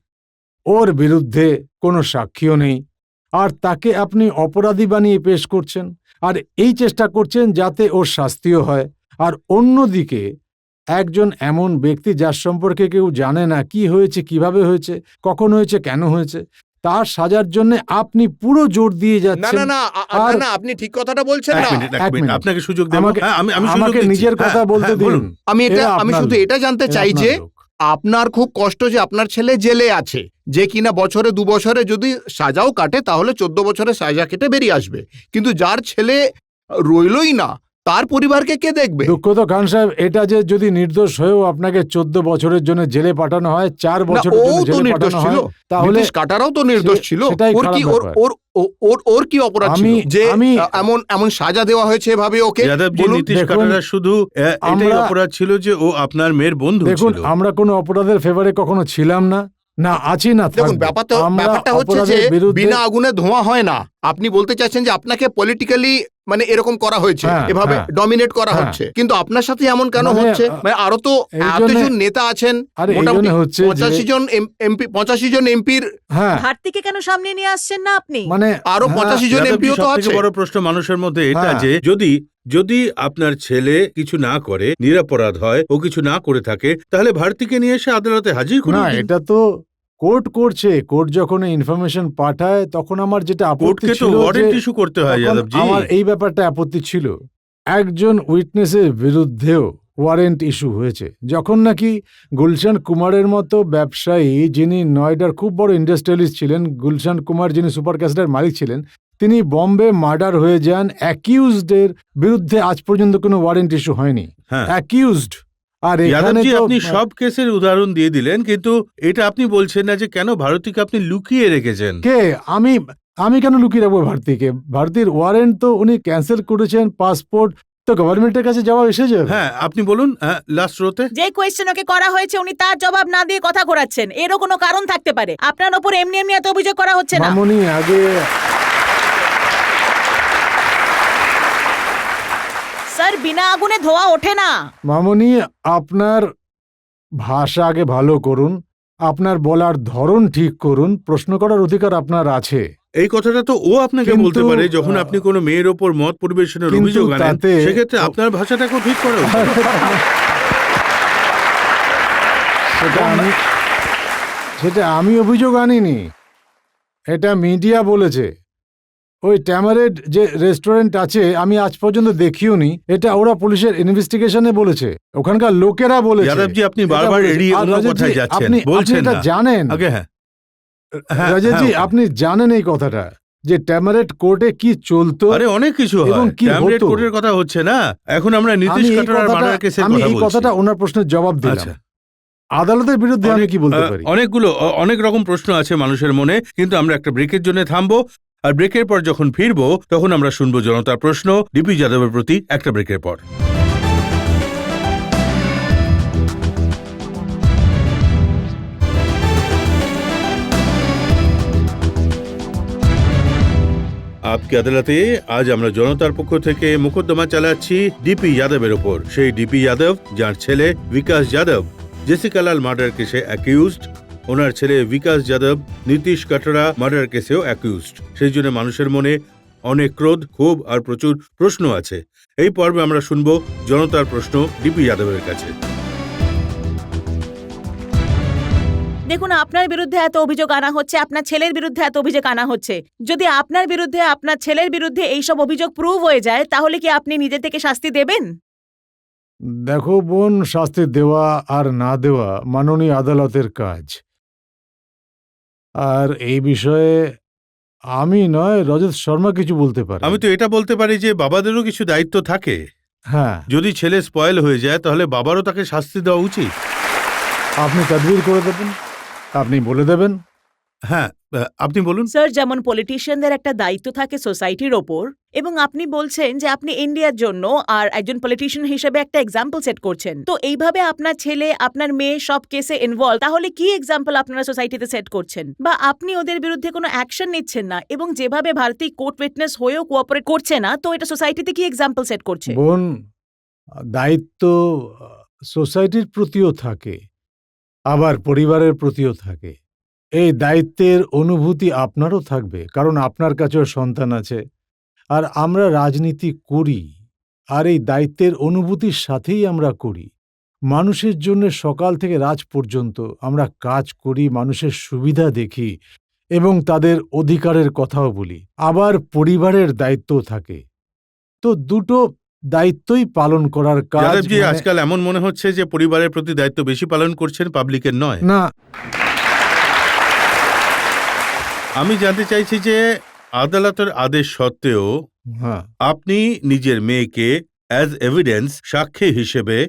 D: ওর বিরুদ্ধে কোনো সাক্ষীও নেই, আর তাকে আপনি অপরাধী বানিয়ে পেশ করছেন, আর এই চেষ্টা করছেন যাতে ওর শাস্তিও হয়। আর অন্যদিকে একজন এমন ব্যক্তি যার সম্পর্কে কেউ জানে না, কি হয়েছে, কিভাবে হয়েছে, কখন হয়েছে, কেন হয়েছে, তার সাজার জন্য আপনি পুরো জোর দিয়ে
C: না
D: যাচ্ছেন।
C: না না
D: আর-
C: না, আপনি ঠিক কথাটা বলছেন
A: এক
C: না।
A: মিনিট, এক
D: এক
A: মিনিট,
D: মিনিট।
A: আপনাকে সুযোগ দেব।
D: আমাকে-
A: হ্যাঁ, আমি সুযোগ
D: আমাকে
A: দিচ্ছি।
D: নিজের কথা
A: হ্যাঁ,
D: বলতে
A: হ্যাঁ,
D: দিন।
A: বলুন।
C: আমি
D: এরা
C: আমি
D: আপনার
C: শুধু
D: লোক।
C: এটা জানতে
D: এরা
C: চাই
D: আপনার
C: যে
D: লোক।
C: আপনার খুব কষ্ট যে আপনার ছেলে জেলে আছে, যে কিনা বছরে 2 বছরে যদি সাজাও কাটে তাহলে 14 বছরে সাজা কেটে বেরিয়ে আসবে, কিন্তু যার ছেলে রইলই না, তার পরিবারকে কে দেখবে?
D: দুঃখ তো খান সাহেব, এটা যে যদি নির্দোষ হয়েও আপনাকে 14 বছরের জন্য জেলে পাঠানো হয়, 4
C: না,
D: বছরের
C: ও
D: জন্য
C: তো
D: জেলে
C: নির্দোষ
D: পাঠানো
C: ছিল,
D: হয়, তাহলে
C: নীতিশ কাটারাও তো নির্দোষ ছিল।
D: সেটাই
C: ওর কি
D: খারাপ
C: ওর
D: ব্যাপার।
C: ওর ওর- ওর ওর কি অপরাধ ছিল
D: আমি-
C: যে
D: আমি-
C: এমন এমন সাজা দেওয়া হয়েছে এভাবে ওকে?
A: যাদবজি,
C: বলুন।
A: নীতিশ
D: দেখুন,
A: কাটারা শুধু এটাই
D: আমরা-
A: অপরাধ ছিল যে ও আপনার মেয়ের বন্ধু
D: দেখুন,
A: ছিল।
D: আমরা কোনো অপরাধের ফেভারে কখনো ছিলাম না, না আছি, না
C: দেখুন,
D: থাকবো। আমরা
C: ব্যাপারটা হচ্ছে যে
D: অপরাধের বিরুদ্ধে-
C: বিনা আগুনে ধোঁয়া হয় না। আপনি বলতে চাইছেন যে আপনাকে পলিটিক্যালি মানে এরকম করা হয়েছে,
D: হ্যাঁ,
C: এভাবে
D: হ্যাঁ।
C: ডমিনেট করা
D: হ্যাঁ।
C: হচ্ছে, কিন্তু আপনার সাথে এমন কেন
D: মানে,
C: হচ্ছে? মানে আরো তো
D: এই
C: এতজন
D: জন্যে-
C: নেতা আছেন,
D: আরে এই
C: মোটামুটি
D: জন্য হচ্ছে যে-
C: 85 জন এমপি, 85 জন এমপির,
D: হ্যাঁ,
F: ভারতীকে কেন সামনে নিয়ে আসছেন না আপনি?
D: মানে
C: আরো
D: হ্যাঁ,
C: 85 জন
A: যাদবজি,
C: এমপিও তো
A: সবথেকে
C: আছে।
A: বড় প্রশ্ন মানুষের মধ্যে এটা
D: হ্যাঁ।
A: যে যদি আপনার ছেলে কিছু না করে, নিরপরাধ হয়, ও কিছু না করে থাকে, তাহলে ভারতীকে নিয়ে এসে আদালতে হাজির করে
D: না,
A: দিন।
D: এটা তো কোর্ট করছে। কোর্ট যখন ইনফরমেশন পাঠায়, তখন আমার যেটা আপত্তি
A: কোর্টকে তো
D: ছিল
A: ওয়ারেন্ট
D: যে
A: ইস্যু করতে হয়
D: তখন
A: যাদবজি।
D: আমার এই ব্যাপারটা আপত্তি ছিল। একজন উইটনেসের বিরুদ্ধেও ওয়ারেন্ট ইস্যু হয়েছে, যখন নাকি গুলশান কুমারের মতো ব্যবসায়ী, যিনি নয়ডার খুব বড় ইন্ডাস্ট্রিয়ালিস্ট ছিলেন, গুলশান কুমার যিনি সুপার ক্যাসেটের মালিক ছিলেন, তিনি বম্বে মার্ডার হয়ে যান। অ্যাকিউজডের বিরুদ্ধে আজ পর্যন্ত কোনো ওয়ারেন্ট ইস্যু হয়নি।
A: হ্যাঁ।
D: অ্যাকিউজড আর এখানে
A: যাদবজি
D: তো
A: আপনি সব কেসের উদাহরণ দিয়ে দিলেন, কিন্তু এটা আপনি বলছেন না যে কেন ভারতীকে আপনি লুকিয়ে রেখেছেন।
D: কে আমি আমি কেন লুকিয়ে রাখবো ভারতীকে? ভারতীর ওয়ারেন্ট তো উনি ক্যান্সেল করেছেন, পাসপোর্ট তো গভর্নমেন্টের কাছে যাওয়া এসে যাবে।
A: হ্যাঁ, আপনি বলুন লাস্ট রোতে।
F: যে কোয়েশ্চেন ওকে করা হয়েছে উনি তার জবাব না দিয়ে কথা ঘোরাচ্ছেন, এরও কোনো কারণ থাকতে পারে। আপনার ওপর এমনি এমনি এত অভিযোগ করা হচ্ছে না।
D: মামনি আগে
F: স্যার, বিনা আগুনে ধোয়া ওঠে না।
D: মামনি আপনার ভাষা আগে ভালো করুন, আপনার বলার ধরন ঠিক করুন, প্রশ্ন করার অধিকার আপনার আছে।
A: এই কথাটা তো ও আপনাকে
D: কিন্তু,
A: বলতে পারে যখন আপনি কোনো মেয়ের ওপর মত পরিবেশনের
D: কিন্তু
A: অভিযোগ আনেন,
D: তাতে-
A: সেক্ষেত্রে আপনার ভাষাটাকেও ঠিক করা উচিত।
D: সেটা আমি অভিযোগ আনিনি, এটা মিডিয়া বলেছে। ওই ট্যামারেড যে রেস্টুরেন্ট আছে আমি আজ পর্যন্ত দেখিও নি, এটা ওরা পুলিশের ইনভেস্টিগেশনে বলেছে, ওখানকার লোকেরা বলেছে।
A: যাদবজি আপনি
D: এটা
A: বারবার
D: বলেছে।
A: এড়িয়ে
D: আর
A: অন্য
D: রজতজি,
A: কথায় যাচ্ছেন,
D: আপনি
A: বলছেন
D: এটা
A: না।
D: জানেন
A: আগে হ্যাঁ, হ্যাঁ,
D: রজতজি,
A: হ্যাঁ,
D: আপনি জানেন এই কথাটা যে ট্যামারেড কোর্টে কি চলতো।
A: আরে অনেক কিছু হয়।
D: এবং কি
A: ট্যামরেড
D: হতো?
A: কোর্টের কথা হচ্ছে না, এখন আমরা নীতিশ
D: আমি এই
A: কাটারার
D: কথাটা-
A: মার্ডার কেসের
D: আমি
A: কথা
D: এই
A: বলছি।
D: কথাটা ওনার প্রশ্নের জবাব দিলাম।
A: আচ্ছা।
D: আদালতের বিরুদ্ধে আমি কি বলতে পারি?
A: অনেক রকম প্রশ্ন আছে মানুষের মনে, কিন্তু আমরা একটা ব্রেকের জন্য থামবো, আর ব্রেকের পর যখন ফিরবো তখন আমরা শুনবো জনতার প্রশ্ন ডিপি যাদবের প্রতি, একটা ব্রেকের পর। আপকি আদালতে আজ আমরা জনতার পক্ষ থেকে মোকদ্দমা চালাচ্ছি ডিপি যাদবের ওপর। সেই ডিপি যাদব যার ছেলে বিকাশ যাদব জেসিকালাল মার্ডার কেসে অ্যাকিউজড, ওনার ছেলে বিকাশ যাদব নীতিশ কাটরা মার্ডার কেসেও অ্যাকিউজড। সেই জন্য মানুষের মনে অনেক ক্রোধ, ক্ষোভ আর প্রচুর প্রশ্ন আছে। এই পর্বে আমরা শুনব জনতার প্রশ্ন ডিপি যাদবের কাছে।
F: দেখুন, আপনার বিরুদ্ধে এত অভিযোগ আনা হচ্ছে, আপনার ছেলের বিরুদ্ধে এত অভিযোগ আনা হচ্ছে। যদি আপনার বিরুদ্ধে, আপনার ছেলের বিরুদ্ধে এইসব অভিযোগ প্রুভ হয়ে যায়, তাহলে কি আপনি নিজে থেকে শাস্তি দেবেন?
D: দেখো বোন, শাস্তি দেওয়া আর না দেওয়া মাননীয় আদালতের কাজ। আর এই বিষয়ে আমি নয়, রজত শর্মা কিছু বলতে পারে।
A: আমি তো এটা বলতে পারি যে বাবাদেরও কিছু দায়িত্ব থাকে।
D: হ্যাঁ,
A: যদি ছেলে স্পয়েল হয়ে যায় তাহলে বাবারও তাকে শাস্তি দেওয়া উচিত।
D: আপনি তদবির করে দেবেন, আপনি বলে দেবেন।
A: হ্যাঁ, আপনি বলুন।
F: স্যার, যেমন পলিটিশিয়ানদের একটা দায়িত্ব থাকে সোসাইটির ওপর, এবং আপনি বলছেন যে আপনি ইন্ডিয়ার জন্য আর একজন পলিটিশিয়ান হিসেবে একটা এক্সাম্পল সেট করছেন, তো এইভাবে আপনার ছেলে, আপনার মেয়ে সব কেসে ইনভলভ, তাহলে কি এক্সাম্পল আপনারা সোসাইটিতে সেট করছেন? বা আপনি ওদের বিরুদ্ধে কোনো অ্যাকশন নিচ্ছেন না, এবং যেভাবে ভারতী কোর্ট উইটনেস হয়েও কোঅপারেট করছে না, তো এটা সোসাইটিতে কি এক্সাম্পল সেট করছে?
D: বোন, দায়িত্ব সোসাইটির প্রতিও থাকে, আবার পরিবারের প্রতিও থাকে। এই দায়িত্বের অনুভূতি আপনারও থাকবে, কারণ আপনার কাছেও সন্তান আছে। আর আমরা রাজনীতি করি, আর এই দায়িত্বের অনুভূতির সাথেই আমরা করি। মানুষের জন্য সকাল থেকে রাত পর্যন্ত আমরা কাজ করি, মানুষের সুবিধা দেখি এবং তাদের অধিকারের কথাও বলি। আবার পরিবারের দায়িত্বও থাকে। তো দুটো দায়িত্বই পালন করার কাজ।
A: যাদবজি, আজকাল এমন মনে হচ্ছে যে পরিবারের প্রতি দায়িত্ব বেশি পালন করছেন, পাবলিকের নয়।
D: না,
A: আমি জানতে চাইছি যে আদালতের আদেশ সত্ত্বেও
D: হ্যাঁ,
A: আপনি নিজের মেয়েকে অ্যাজ এভিডেন্স, সাক্ষী হিসেবে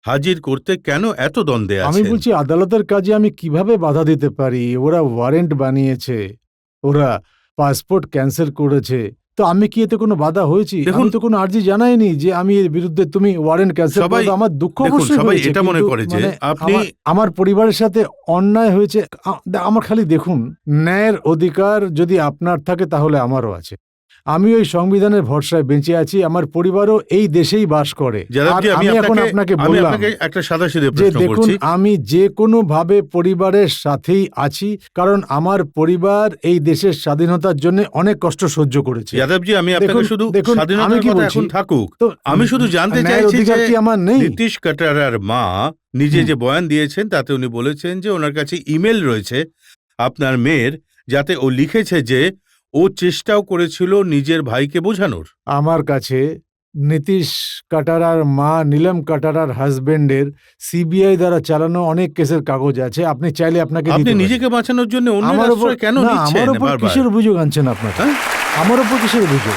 A: হাজির করতে কেন এত দ্বন্দ্বে
D: আমি
A: আছেন?
D: বলছি আদালতের কাজে আমি কিভাবে বাধা দিতে পারি? ওরা ওয়ারেন্ট বানিয়েছে, ওরা পাসপোর্ট ক্যান্সেল করেছে, তো আমি কি এতে কোনো বাধা হয়েছি?
A: দেখুন,
D: আমি তো কোনো আর্জি জানাইনি যে আমি এর বিরুদ্ধে তুমি ওয়ারেন্ট ক্যান্সেল
A: সবাই-
D: করো। আমার দুঃখ
A: দেখুন,
D: অবশ্যই
A: সবাই
D: হয়েছে,
A: এটা মনে
D: কিন্তু
A: করে যে
D: মানে
A: আপনি-
D: আমার পরিবারের সাথে অন্যায় হয়েছে। আমার খালি দেখুন, ন্যায়ের অধিকার যদি আপনার থাকে তাহলে আমারও আছে। আমি ওই সংবিধানের ভরসায় বেঁচে আছি, আমার পরিবারও এই দেশেই বাস করে। আর
A: যাদবজি,
D: আমি এখন আপনাকে
A: আমি
D: বললাম
A: আপনাকে একটা সাদাসিধে
D: যে
A: প্রশ্ন
D: দেখুন,
A: করছি।
D: আমি যে কোনো ভাবে পরিবারের সাথেই আছি, কারণ আমার পরিবার এই দেশের স্বাধীনতার জন্য অনেক কষ্ট সহ্য করেছে।
A: যাদবজি, আমি আপনাকে
D: দেখুন,
A: শুধু
D: দেখুন, আমি
A: স্বাধীনতার
D: কি
A: কথা
D: বলছি?
A: এখন থাকুক,
D: তো
A: আমি শুধু জানতে
D: ন্যায়ের
A: চাইছি
D: অধিকার
A: যে
D: কি আমার নেই?
A: নীতিশ কাটারার মা নিজে যে বয়ান দিয়েছেন তাতে উনি বলেছেন যে ওনার কাছে ইমেল রয়েছে আপনার মেয়ের, যাতে ও লিখেছে যে ও চেষ্টাও করেছিল নিজের ভাইকে বোঝানোর।
D: আমার কাছে নীতিশ কাটারার মা নীলম কাটারার হাজবেন্ডের সিবিআই দ্বারা চালানো অনেক কেসের কাগজ আছে, আপনি চাইলে আপনাকে
A: আপনি
D: দিতে পারি।
A: নিজেকে বাঁচানোর জন্য অন্যের
D: আমার উপর
A: আশ্রয় কেন
D: না,
A: নিচ্ছেন
D: আমার উপর
A: বারবার?
D: কিসের অভিযোগ আনছেন আপনারা?
A: হ্যাঁ?
D: আমার উপর কিসের অভিযোগ?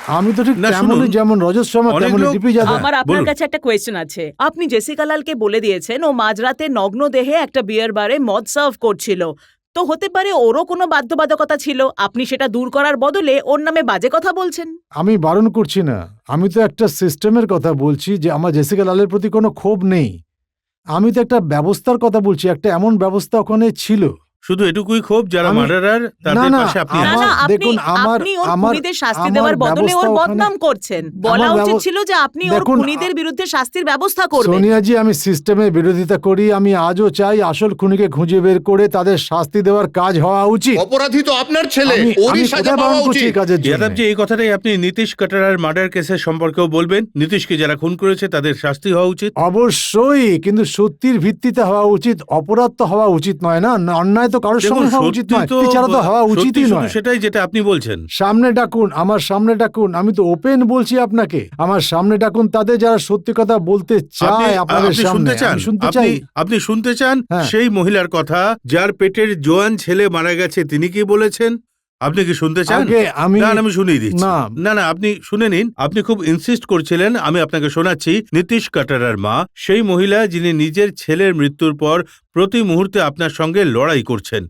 D: আমি তো ঠিক
A: না,
D: তেমনই,
A: শুনুন,
D: যেমন রজত শর্মা
A: অনেক
D: তেমনই
A: লোক-
D: ডিপি যাদব।
F: আমার আপনার
A: বলুন।
F: কাছে একটা কোয়েশ্চেন আছে। আপনি জেসিকা লালকে বলে দিয়েছেন ও মাঝরাতে নগ্ন দেহে একটা বিয়ার বারে মদ সার্ভ করছিল, তো হতে পারে ওরও কোনো বাধ্যবাধকতা ছিল, আপনি সেটা দূর করার বদলে ওর নামে বাজে কথা বলছেন।
D: আমি বারণ করছি না, আমি তো একটা সিস্টেমের কথা বলছি যে আমার জেসিকা লালের প্রতি কোনো ক্ষোভ নেই। আমি তো একটা ব্যবস্থার কথা বলছি, একটা এমন ব্যবস্থা ওখানে ছিল।
A: শুধু এটুকুই ক্ষোভ, যারা
D: আমি-
A: মার্ডারার
D: না,
A: তাদের
D: না,
A: পাশে আপনি
F: না
A: আছেন।
F: না, আপনি
D: দেখুন,
F: আপনি ওর খুনিদের শাস্তি দেওয়ার বদলে ওর
D: ব্যবস্থা
F: বদনাম
D: ওখানে-
F: করছেন। বলা
D: আমার
F: উচিত
D: ব্যব-
F: ছিল যে আপনি ওর
D: দেখুন,
F: খুনিদের বিরুদ্ধে শাস্তির ব্যবস্থা করবেন।
D: সোনিয়াজি, আমি সিস্টেমের বিরোধিতা করি। আমি আজও চাই আসল খুনিকে খুঁজে বের করে তাদের শাস্তি দেওয়ার কাজ হওয়া উচিত।
C: অপরাধী তো আপনার ছেলে,
D: আমি
C: ওরই সাজা
D: কোথায়
C: পাওয়া
D: বারণ করছি
C: উচিত।
D: এই কাজের জন্য?
A: যাদবজি, এই কথাটাই আপনি নীতিশ কাটারার মার্ডার কেসের সম্পর্কেও বলবেন? নীতিশকে যারা খুন করেছে তাদের শাস্তি হওয়া উচিত।
D: অবশ্যই, কিন্তু সত্যির ভিত্তিতে হওয়া উচিত, অপরাধ তো হওয়া উচিত নয় না, অন্যায় তো কারোর
A: দেখুন,
D: সঙ্গে হওয়া উচিত নয়, এছাড়া তো হওয়া
A: সত্যি
D: উচিতই
A: শুধু
D: নয়।
A: সেটাই যেটা আপনি বলছেন।
D: সামনে ডাকুন, আমার সামনে ডাকুন, আমি তো ওপেন বলছি আপনাকে, আমার সামনে ডাকুন তাদের যারা সত্যি কথা বলতে চায় আপনাদের
A: আপনি
D: সামনে।
A: শুনতে চান?
D: আমি শুনতে চাই।
A: আপনি শুনতে চান
D: হ্যাঁ।
A: সেই মহিলার কথা যার পেটের জোয়ান ছেলে মারা গেছে, তিনি কি বলেছেন? আপনি কি শুনতে চান?
D: আগে আমি-
A: না, আমি শুনিয়ে দিচ্ছি।
D: না।
A: না না, আপনি শুনে নিন। আপনি খুব ইনসিস্ট করছিলেন, আমি আপনাকে শোনাচ্ছি। নীতিশ কাটারার মা, সেই মহিলা যিনি নিজের ছেলের মৃত্যুর পর প্রতি মুহূর্তে আপনার সঙ্গে লড়াই করছেন,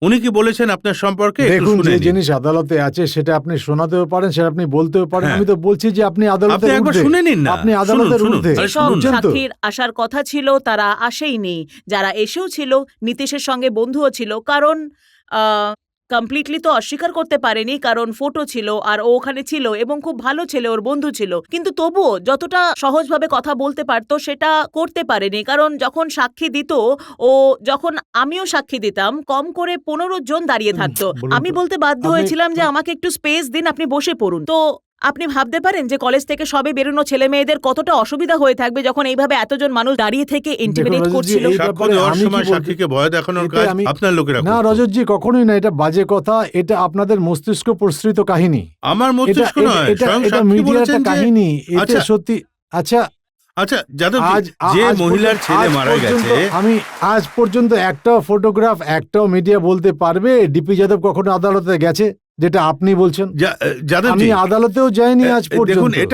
A: উনি কি বলেছেন আপনার সম্পর্কে? একটু
D: দেখুন,
A: শুনে
D: যে
A: নিন।
D: জিনিস আদালতে আছে সেটা আপনি শোনাতেও পারেন, সেটা আপনি বলতেও পারেন।
A: হ্যাঁ।
D: আমি তো বলছি যে আপনি
A: আপনি
D: আদালতের
A: একবার
D: ঊর্ধ্বে।
A: শুনে নিন না।
D: আপনি
A: শুনুন,
D: আদালতের
A: শুনুন।
D: ঊর্ধ্বে।
A: আরে
F: যেসব
A: শুনুন।
D: বুঝছেন তো?
F: সাক্ষীর আসার কথা ছিল তারা আসেইনি, যারা এসেও ছিল নীতিশের সঙ্গে বন্ধুও ছিল, কারণ কমপ্লিটলি তো অস্বীকার করতে পারেনি, কারণ ফটো ছিল আর ও ওখানে ছিল এবং খুব ভালো ছেলে, ওর বন্ধু ছিল, কিন্তু তবুও যতটা সহজভাবে কথা বলতে পারতো সেটা করতে পারেনি, কারণ যখন সাক্ষী দিত ও, যখন আমিও সাক্ষী দিতাম, কম করে 15 জন দাঁড়িয়ে থাকতো।
D: বলুন
F: আমি
D: তো।
F: বলতে বাধ্য
D: আপনি-
F: হয়েছিলাম যে আমাকে একটু স্পেস দিন, আপনি বসে পড়ুন। তো আপনি ভাবতে পারেন যে কলেজ থেকে সবে বেরোনো ছেলে মেয়েদের কতটা অসুবিধা হয়ে থাকবে যখন এইভাবে এতজন মানুষ দাঁড়িয়ে থেকে ইন্টিমিডেট
D: রজতজি,
F: করছিল।
D: এই
A: সাক্ষ্য
D: ব্যাপারে
A: দেওয়ার
D: আমি কি
A: সময়
D: বলতে-
A: সাক্ষীকে ভয় দেখানোর
D: এতে
A: কাজ
D: আমি-
A: আপনার লোকেরা
D: না
A: করতো।
D: রজতজি, কখনোই না, এটা বাজে কথা, এটা আপনাদের মস্তিষ্ক প্রসৃত কাহিনী।
A: আমার
D: এটা
A: মস্তিষ্ক নয়, স্বয়ং
D: এটা
A: সাক্ষী
D: মিডিয়ার
A: বলেছেন
D: একটা
A: যে-
D: কাহিনী, এতে
A: আচ্ছা।
D: সত্যি। আচ্ছা,
A: আচ্ছা যাদবজি,
D: আজ
A: যে
D: আজ
A: মহিলার
D: পর্যন্ত-
A: ছেলে
D: আজ
A: মারা
D: পর্যন্ত
A: গেছে,
D: আমি আজ পর্যন্ত একটাও ফটোগ্রাফ, একটাও মিডিয়া বলতে পারবে ডিপি যাদব কখনো আদালতে গেছে, যেটা আপনি বলছেন? আমি
A: যাদবজি,
D: আদালতেও যাইনি আজ
A: দেখুন,
D: পর্যন্ত।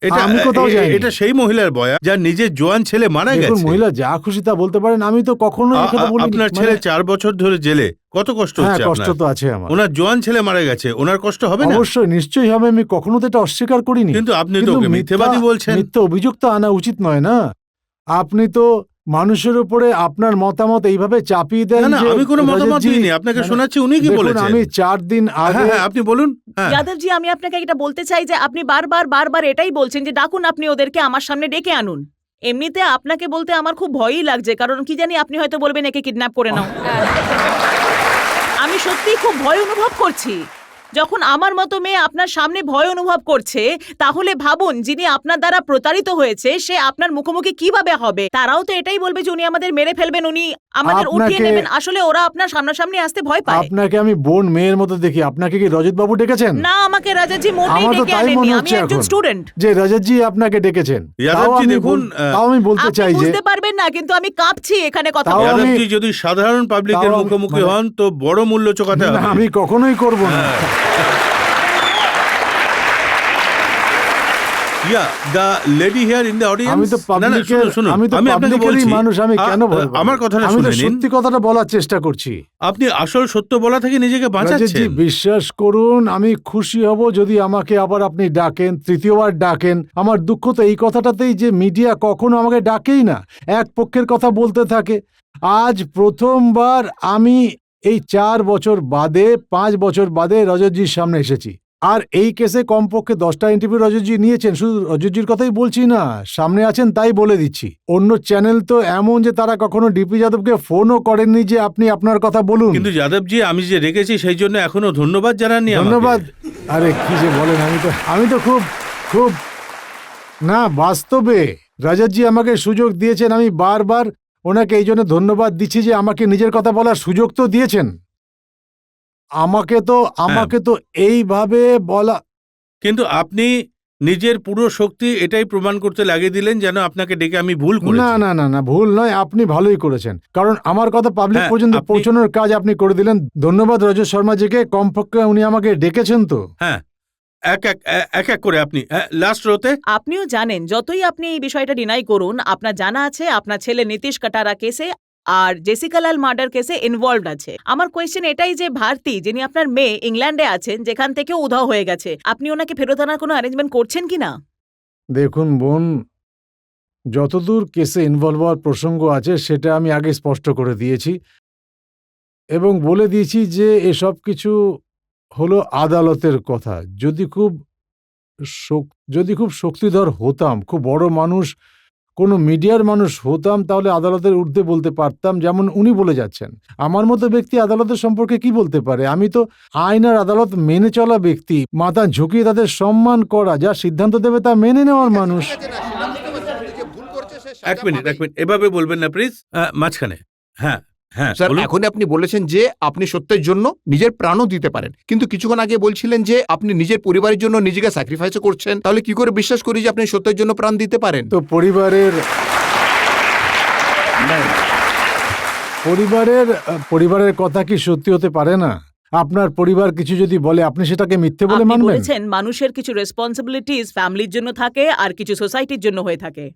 A: এটা
D: আমি কোথাও যাইনি।
A: এটা সেই মহিলার বয়া যার নিজের জোয়ান ছেলে মারা
D: দেখুন,
A: গেছে।
D: মহিলা যা খুশি তা বলতে পারেন, আমি তো কখনো এই কথা বলিনি।
A: আপনার
D: মানে-
A: ছেলে 4 বছর ধরে জেলে, কত কষ্ট
D: হ্যাঁ,
A: হচ্ছে
D: কষ্ট
A: আপনার?
D: তো আছে আমার।
A: ওনার জোয়ান ছেলে মারা গেছে, ওনার কষ্ট হবে না?
D: অবশ্যই, নিশ্চয়ই হবে, আমি কখনো তো এটা অস্বীকার করিনি।
A: কিন্তু আপনি তো
D: কিন্তু
A: ওকে মিথ্যেবাদী বলছেন।
D: মিথ্যা অভিযোগ তো আনা উচিত নয় না। আপনি তো মানুষের উপরে আপনার মতামত এইভাবে চাপিয়ে দেন।
A: না না,
D: যে
A: আমি কোনো মতামত
D: রজতজি,
A: দিইনি, আপনাকে
D: মানে
A: শোনাচ্ছি, উনি কি
D: দেখুন,
A: বলেছেন।
D: আমি 4 দিন
A: হ্যাঁ
D: আগে
A: হ্যাঁ, আপনি বলুন। হ্যাঁ,
F: যাদবজি, আমি আপনাকে এটা বলতে চাই যে আপনি বারবার এটাই বলছেন যে ডাকুন, আপনি ওদেরকে আমার সামনে ডেকে আনুন। এমনিতে আপনাকে বলতে আমার খুব ভয়ই লাগছে, কারণ কি জানি আপনি হয়তো বলবেন একে কিডন্যাপ করে নাও। আমি সত্যিই খুব ভয় অনুভব করছি। যখন আমার মতো মেয়ে আপনার সামনে ভয় অনুভব করছে, তাহলে ভাবুন যিনি আপনার দ্বারা প্রতারিত হয়েছে সে আপনার মুখোমুখি কিভাবে হবে। তারাও তো এটাই বলবে যে উনি আমাদের মেরে ফেলবেন, উনি আমাদের উঠিয়ে
D: আপনাকে-
F: নেবেন। আসলে ওরা আপনার সামনাসামনি আসতে ভয় পায়।
D: আপনাকে আমি বোন মেয়ের মতো দেখি। আপনাকে কি রজত বাবু ডেকেছেন?
F: না, আমাকে রাজাজি মোটেই
D: আমার তো
F: ডেকে
D: তাই
F: আনেননি,
D: মনে
F: আমি
D: হচ্ছে
F: একজন
D: এখন।
F: স্টুডেন্ট।
D: যে রজতজি আপনাকে ডেকেছেন।
A: যাদবজি, দেখুন,
D: তাও আমি বলতে
F: আপনি
D: চাই যে
F: বুঝতে পারবেন না, কিন্তু আমি কাঁপছি এখানে কথা
D: তাও
F: বলতে।
D: আমি-
A: যাদবজি, যদি সাধারণ পাবলিকের
D: তাও আমি-
A: মুখোমুখি
D: মানে-
A: হন তো বড় মূল্য চোকাতে
D: না,
A: হবে।
D: আমি কখনোই করব না।
A: Yeah, the lady here in the audience.
D: আমি তো
A: না, না,
D: পাবলিকের,
A: শুনুন,
D: আমি তো
A: আপনাকে
D: পাবলিকেরই
A: বলছি,
D: মানুষ, আমি কেন ভয় পাবো?
A: আমার কথাটা
D: আমি তো
A: শুনে নিন।
D: সত্যি কথাটা বলার চেষ্টা করছি।
A: আপনি আসল সত্য বলা থেকে নিজেকে
D: রাজেশজি,
A: বাঁচাচ্ছেন।
D: বিশ্বাস করুন, আমি খুশি হব যদি আমাকে আবার আপনি ডাকেন, তৃতীয়বার ডাকেন। আমার দুঃখ তো এই কথাটাতেই যে মিডিয়া কখনো আমাকে ডাকেই না, এক পক্ষের কথা বলতে থাকে। আজ প্রথমবার আমি এই 4 বছর বাদে, 5 বছর বাদে রজতজির সামনে এসেছি। আর এই কেসে কমপক্ষে 10টা ইন্টারভিউ রজতজি নিয়েছেন। শুধু রজতজির কথাই বলছি না, সামনে আছেন তাই বলে দিচ্ছি। অন্য চ্যানেল তো এমন যে তারা কখনো ডিপি যাদবকে ফোনও করেননি যে আপনি আপনার কথা বলুন।
A: কিন্তু যাদবজি, আমি যে রেখেছি সেই জন্য এখনো ধন্যবাদ জানাননি আমাকে।
D: ধন্যবাদ। আরে কি যে বলেন, আমি তো খুব খুব না, বাস্তবে রাজাতজি আমাকে সুযোগ দিয়েছেন। আমি বারবার ওনাকে এই জন্য ধন্যবাদ দিচ্ছি যে আমাকে নিজের কথা বলার সুযোগ তো দিয়েছেন। আমাকে তো এইভাবে বলা।
A: কিন্তু আপনি নিজের পুরো শক্তি এটাই প্রমাণ করতে লাগিয়ে দিলেন যেন আপনাকে ডেকে আমি ভুল করেছি।
D: না না না না, ভুল নয়, আপনি ভালোই করেছেন, কারণ আমার কথা পাবলিক
A: হ্যাঁ,
D: পর্যন্ত
A: আপনি-
D: পৌঁছানোর কাজ আপনি করে দিলেন। ধন্যবাদ রজত শর্মাজিকে, কমপক্ষে উনি আমাকে ডেকেছেন তো।
A: হ্যাঁ, এক এক এক এক করে আপনি লাস্ট রোতে।
F: আপনিও জানেন, যতই আপনি এই বিষয়টা ডিনাই করুন, আপনার জানা আছে আপনার ছেলে নীতিশ কাটারা কেসে আর জেসিকা লাল মার্ডার কেসে ইনভলভড আছে। আমার কোয়েশ্চেন এটাই যে ভারতী, যিনি আপনার মেয়ে, ইংল্যান্ডে আছেন, যেখান থেকে উধাও হয়ে গেছে, আপনি ওনাকে ফেরত আনার কোনো অ্যারেঞ্জমেন্ট করছেন কিনা?
D: দেখুন বোন, যতদূর কেসে ইনভলভ হওয়ার প্রসঙ্গ আছে সেটা আমি আগে স্পষ্ট করে দিয়েছি এবং বলে দিয়েছি যে এসব কিছু হলো আদালতের কথা। যদি খুব শক্তিধর হতাম, খুব বড় মানুষ, কোনো মিডিয়ার মানুষ হতাম, তাহলে আদালতের ঊর্ধ্বে বলতে পারতাম, যেমন উনি বলে যাচ্ছেন। আমার মতো ব্যক্তি আদালতের সম্পর্কে কি বলতে পারে? আমি তো আইন আর আদালত মেনে চলা ব্যক্তি, মাথা ঝুঁকিয়ে তাদের সম্মান করা, যা সিদ্ধান্ত দেবে তা মেনে নেওয়ার মানুষ।
A: এক মিনিট, এভাবে বলবেন না প্লিজ। মাঝখানে হ্যাঁ হ্যাঁ
C: স্যার,
A: বলুন।
C: এখন আপনি বলেছেন যে আপনি সত্যের জন্য নিজের প্রাণও দিতে পারেন, কিন্তু কিছুক্ষণ আগে বলছিলেন যে আপনি নিজের পরিবারের জন্য নিজেকে স্যাক্রিফাইস করছেন। তাহলে কি করে বিশ্বাস করি যে আপনি সত্যের জন্য প্রাণ দিতে পারেন?
D: তো পরিবারের কথা কি সত্যি হতে পারে না? আপনার পরিবার কিছু যদি বলে, আপনি সেটাকে মিথ্যে বলে
F: আপনি
D: মানবেন?
F: বলেছেন মানুষের কিছু রেসপন্সিবিলিটিস ফ্যামিলির জন্য থাকে আর কিছু সোসাইটির জন্য হয়ে থাকে।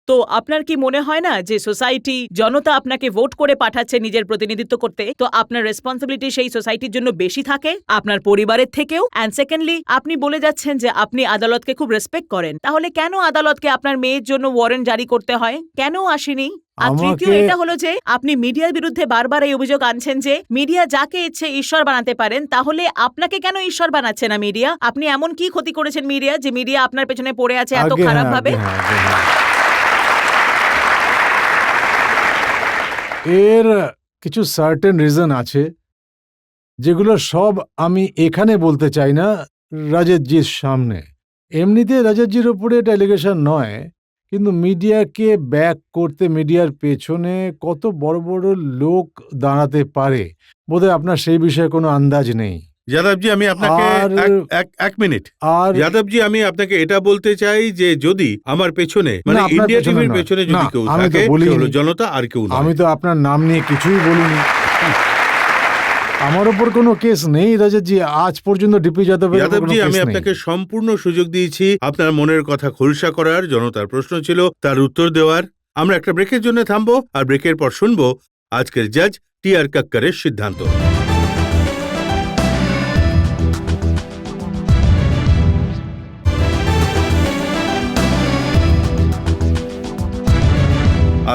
F: তো আপনার কি মনে হয় না যে সোসাইটি, জনতা আপনাকে ভোট করে পাঠাচ্ছে নিজের প্রতিনিধিত্ব করতে, তো আপনার রেসপন্সিবিলিটি সেই সোসাইটির জন্য বেশি থাকে আপনার পরিবারের থেকেও? অ্যান্ড সেকেন্ডলি, আপনি বলে যাচ্ছেন যে আপনি আদালতকে খুব রেসপেক্ট করেন, তাহলে কেন আদালতকে আপনার মেয়ের জন্য ওয়ারেন্ট জারি করতে হয়? কেন আসেনি? আর তৃতীয় এটা হলো যে আপনি মিডিয়ার বিরুদ্ধে বারবার এই অভিযোগ আনছেন যে মিডিয়া যাকে ইচ্ছে ঈশ্বর বানাতে পারেন, তাহলে আপনাকে কেন ঈশ্বর বানাচ্ছে না মিডিয়া? আপনি এমন কি ক্ষতি করেছেন মিডিয়া যে মিডিয়া আপনার পেছনে পড়ে আছে এত খারাপ ভাবে?
D: এর কিছু সার্টেন রিজন আছে, যেগুলো সব আমি এখানে বলতে চাই না, রাজতজির সামনে। এমনিতে রাজতজির উপরে এটা এলিগেশন নয়, কিন্তু মিডিয়াকে ব্যাক করতে মিডিয়ার পেছনে কত বড় বড় লোক দাঁড়াতে পারে, বোধহয় আপনার সেই বিষয়ে কোনো আন্দাজ নেই।
A: যাদবজি, আমি আপনাকে এক মিনিট।
D: আর
A: যাদবজি, আমি আপনাকে এটা বলতে চাই যে যদি আমার পেছনে, মানে
D: না, আপনার
A: ইন্ডিয়া
D: পেছনে
A: টিভির
D: নয়।
A: পেছনে যদি
D: না,
A: কেউ
D: আমি তো
A: থাকে, সে
D: বলিনি।
A: হলো জনতা, আর কেউ নয়।
D: আমি তো আপনার নাম নিয়ে কিছুই বলিনি। আমার ওপর কোনো কেস নেই রাজতজি, আজ পর্যন্ত ডিপি যাদবের ওপর কোনো
A: যাদবজি,
D: কেস
A: আমি
D: নেই।
A: আপনাকে সম্পূর্ণ সুযোগ দিয়েছি আপনার মনের কথা খোলসা করার, জনতার প্রশ্ন ছিল তার উত্তর দেওয়ার। আমরা একটা ব্রেকের জন্য থামবো, আর ব্রেকের পর শুনবো আজকের জাজ টি.আর. কাক্করের সিদ্ধান্ত।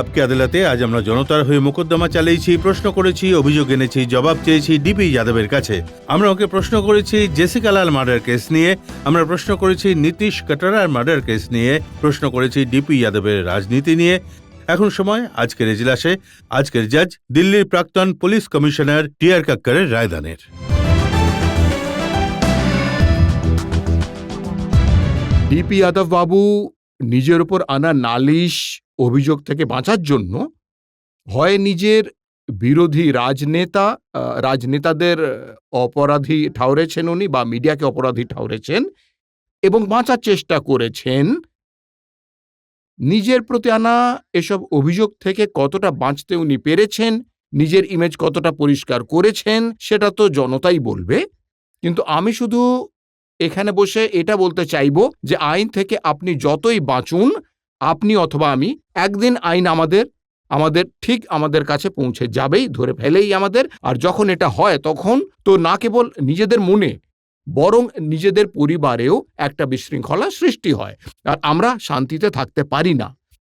A: আপকে আদালতে আজ আমরা জনতার হয়ে মোকদ্দমা চালিয়েছি, প্রশ্ন করেছি, অভিযোগ এনেছি, জবাব চেয়েছি ডিপি যাদবের কাছে। আমরা ওকে প্রশ্ন করেছি জেসিকা লাল মার্ডার কেস নিয়ে, আমরা প্রশ্ন করেছি নীতিশ কাটারার মার্ডার কেস নিয়ে, প্রশ্ন করেছি ডিপি যাদবের রাজনীতি নিয়ে। এখন সময় আজকের এজলাসে আজকের জাজ দিল্লির প্রাক্তন পুলিশ কমিশনার টি.আর. কাক্করের রায়দানের।
C: ডিপি যাদব বাবু নিজের উপর আনা নালিশ অভিযোগ থেকে বাঁচার জন্য হয় নিজের বিরোধী রাজনেতাদের অপরাধী ঠাউরেছেন উনি, বা মিডিয়াকে অপরাধী ঠাউরেছেন এবং বাঁচার চেষ্টা করেছেন। নিজের প্রতি আনা এসব অভিযোগ থেকে কতটা বাঁচতে উনি পেরেছেন, নিজের ইমেজ কতটা পরিষ্কার করেছেন, সেটা তো জনতাই বলবে। কিন্তু আমি শুধু এখানে বসে এটা বলতে চাইব যে আইন থেকে আপনি যতই বাঁচুন, আপনি অথবা আমি, একদিন আইন আমাদের কাছে পৌঁছে যাবেই, ধরে ফেলেই আমাদের। আর যখন এটা হয় তখন তো না কেবল নিজেদের মনে, বরং নিজেদের পরিবারেও একটা বিশৃঙ্খলা সৃষ্টি হয়, আর আমরা শান্তিতে থাকতে পারি না।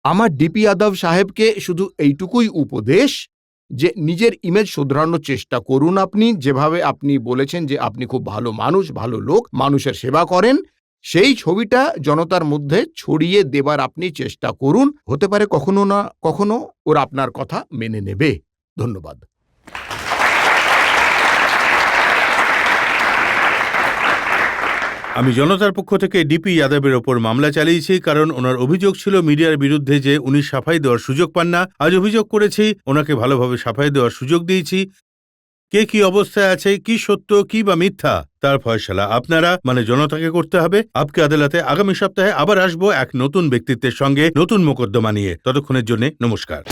C: আমার ডিপি যাদব সাহেবকে শুধু এইটুকুই উপদেশ যে নিজের ইমেজ শোধরানোর চেষ্টা করুন। আপনি যেভাবে আপনি বলেছেন যে আপনি খুব ভালো মানুষ, ভালো লোক, মানুষের সেবা করেন, সেই ছবিটা জনতার মধ্যে ছড়িয়ে দেবার আপনি চেষ্টা করুন। হতে পারে কখনো না কখনো ওরা আপনার কথা মেনে নেবে। ধন্যবাদ।
A: আমি জনতার পক্ষ থেকে ডিপি যাদবের ওপর মামলা চালিয়েছি, কারণ ওনার অভিযোগ ছিল মিডিয়ার বিরুদ্ধে যে উনি সাফাই দেওয়ার সুযোগ পান না। আজ অভিযোগ করেছি, ওনাকে ভালোভাবে সাফাই দেওয়ার সুযোগ দিয়েছি। কে কি অবস্থায় আছে, কি সত্য কি বা মিথ্যা, তার ফয়সালা আপনারা, মানে জনতাকে করতে হবে। আপকে আদালতে আগামী সপ্তাহে আবার আসবো এক নতুন ব্যক্তিত্বের সঙ্গে, নতুন মোকদ্দমা নিয়ে। ততক্ষণের জন্য নমস্কার।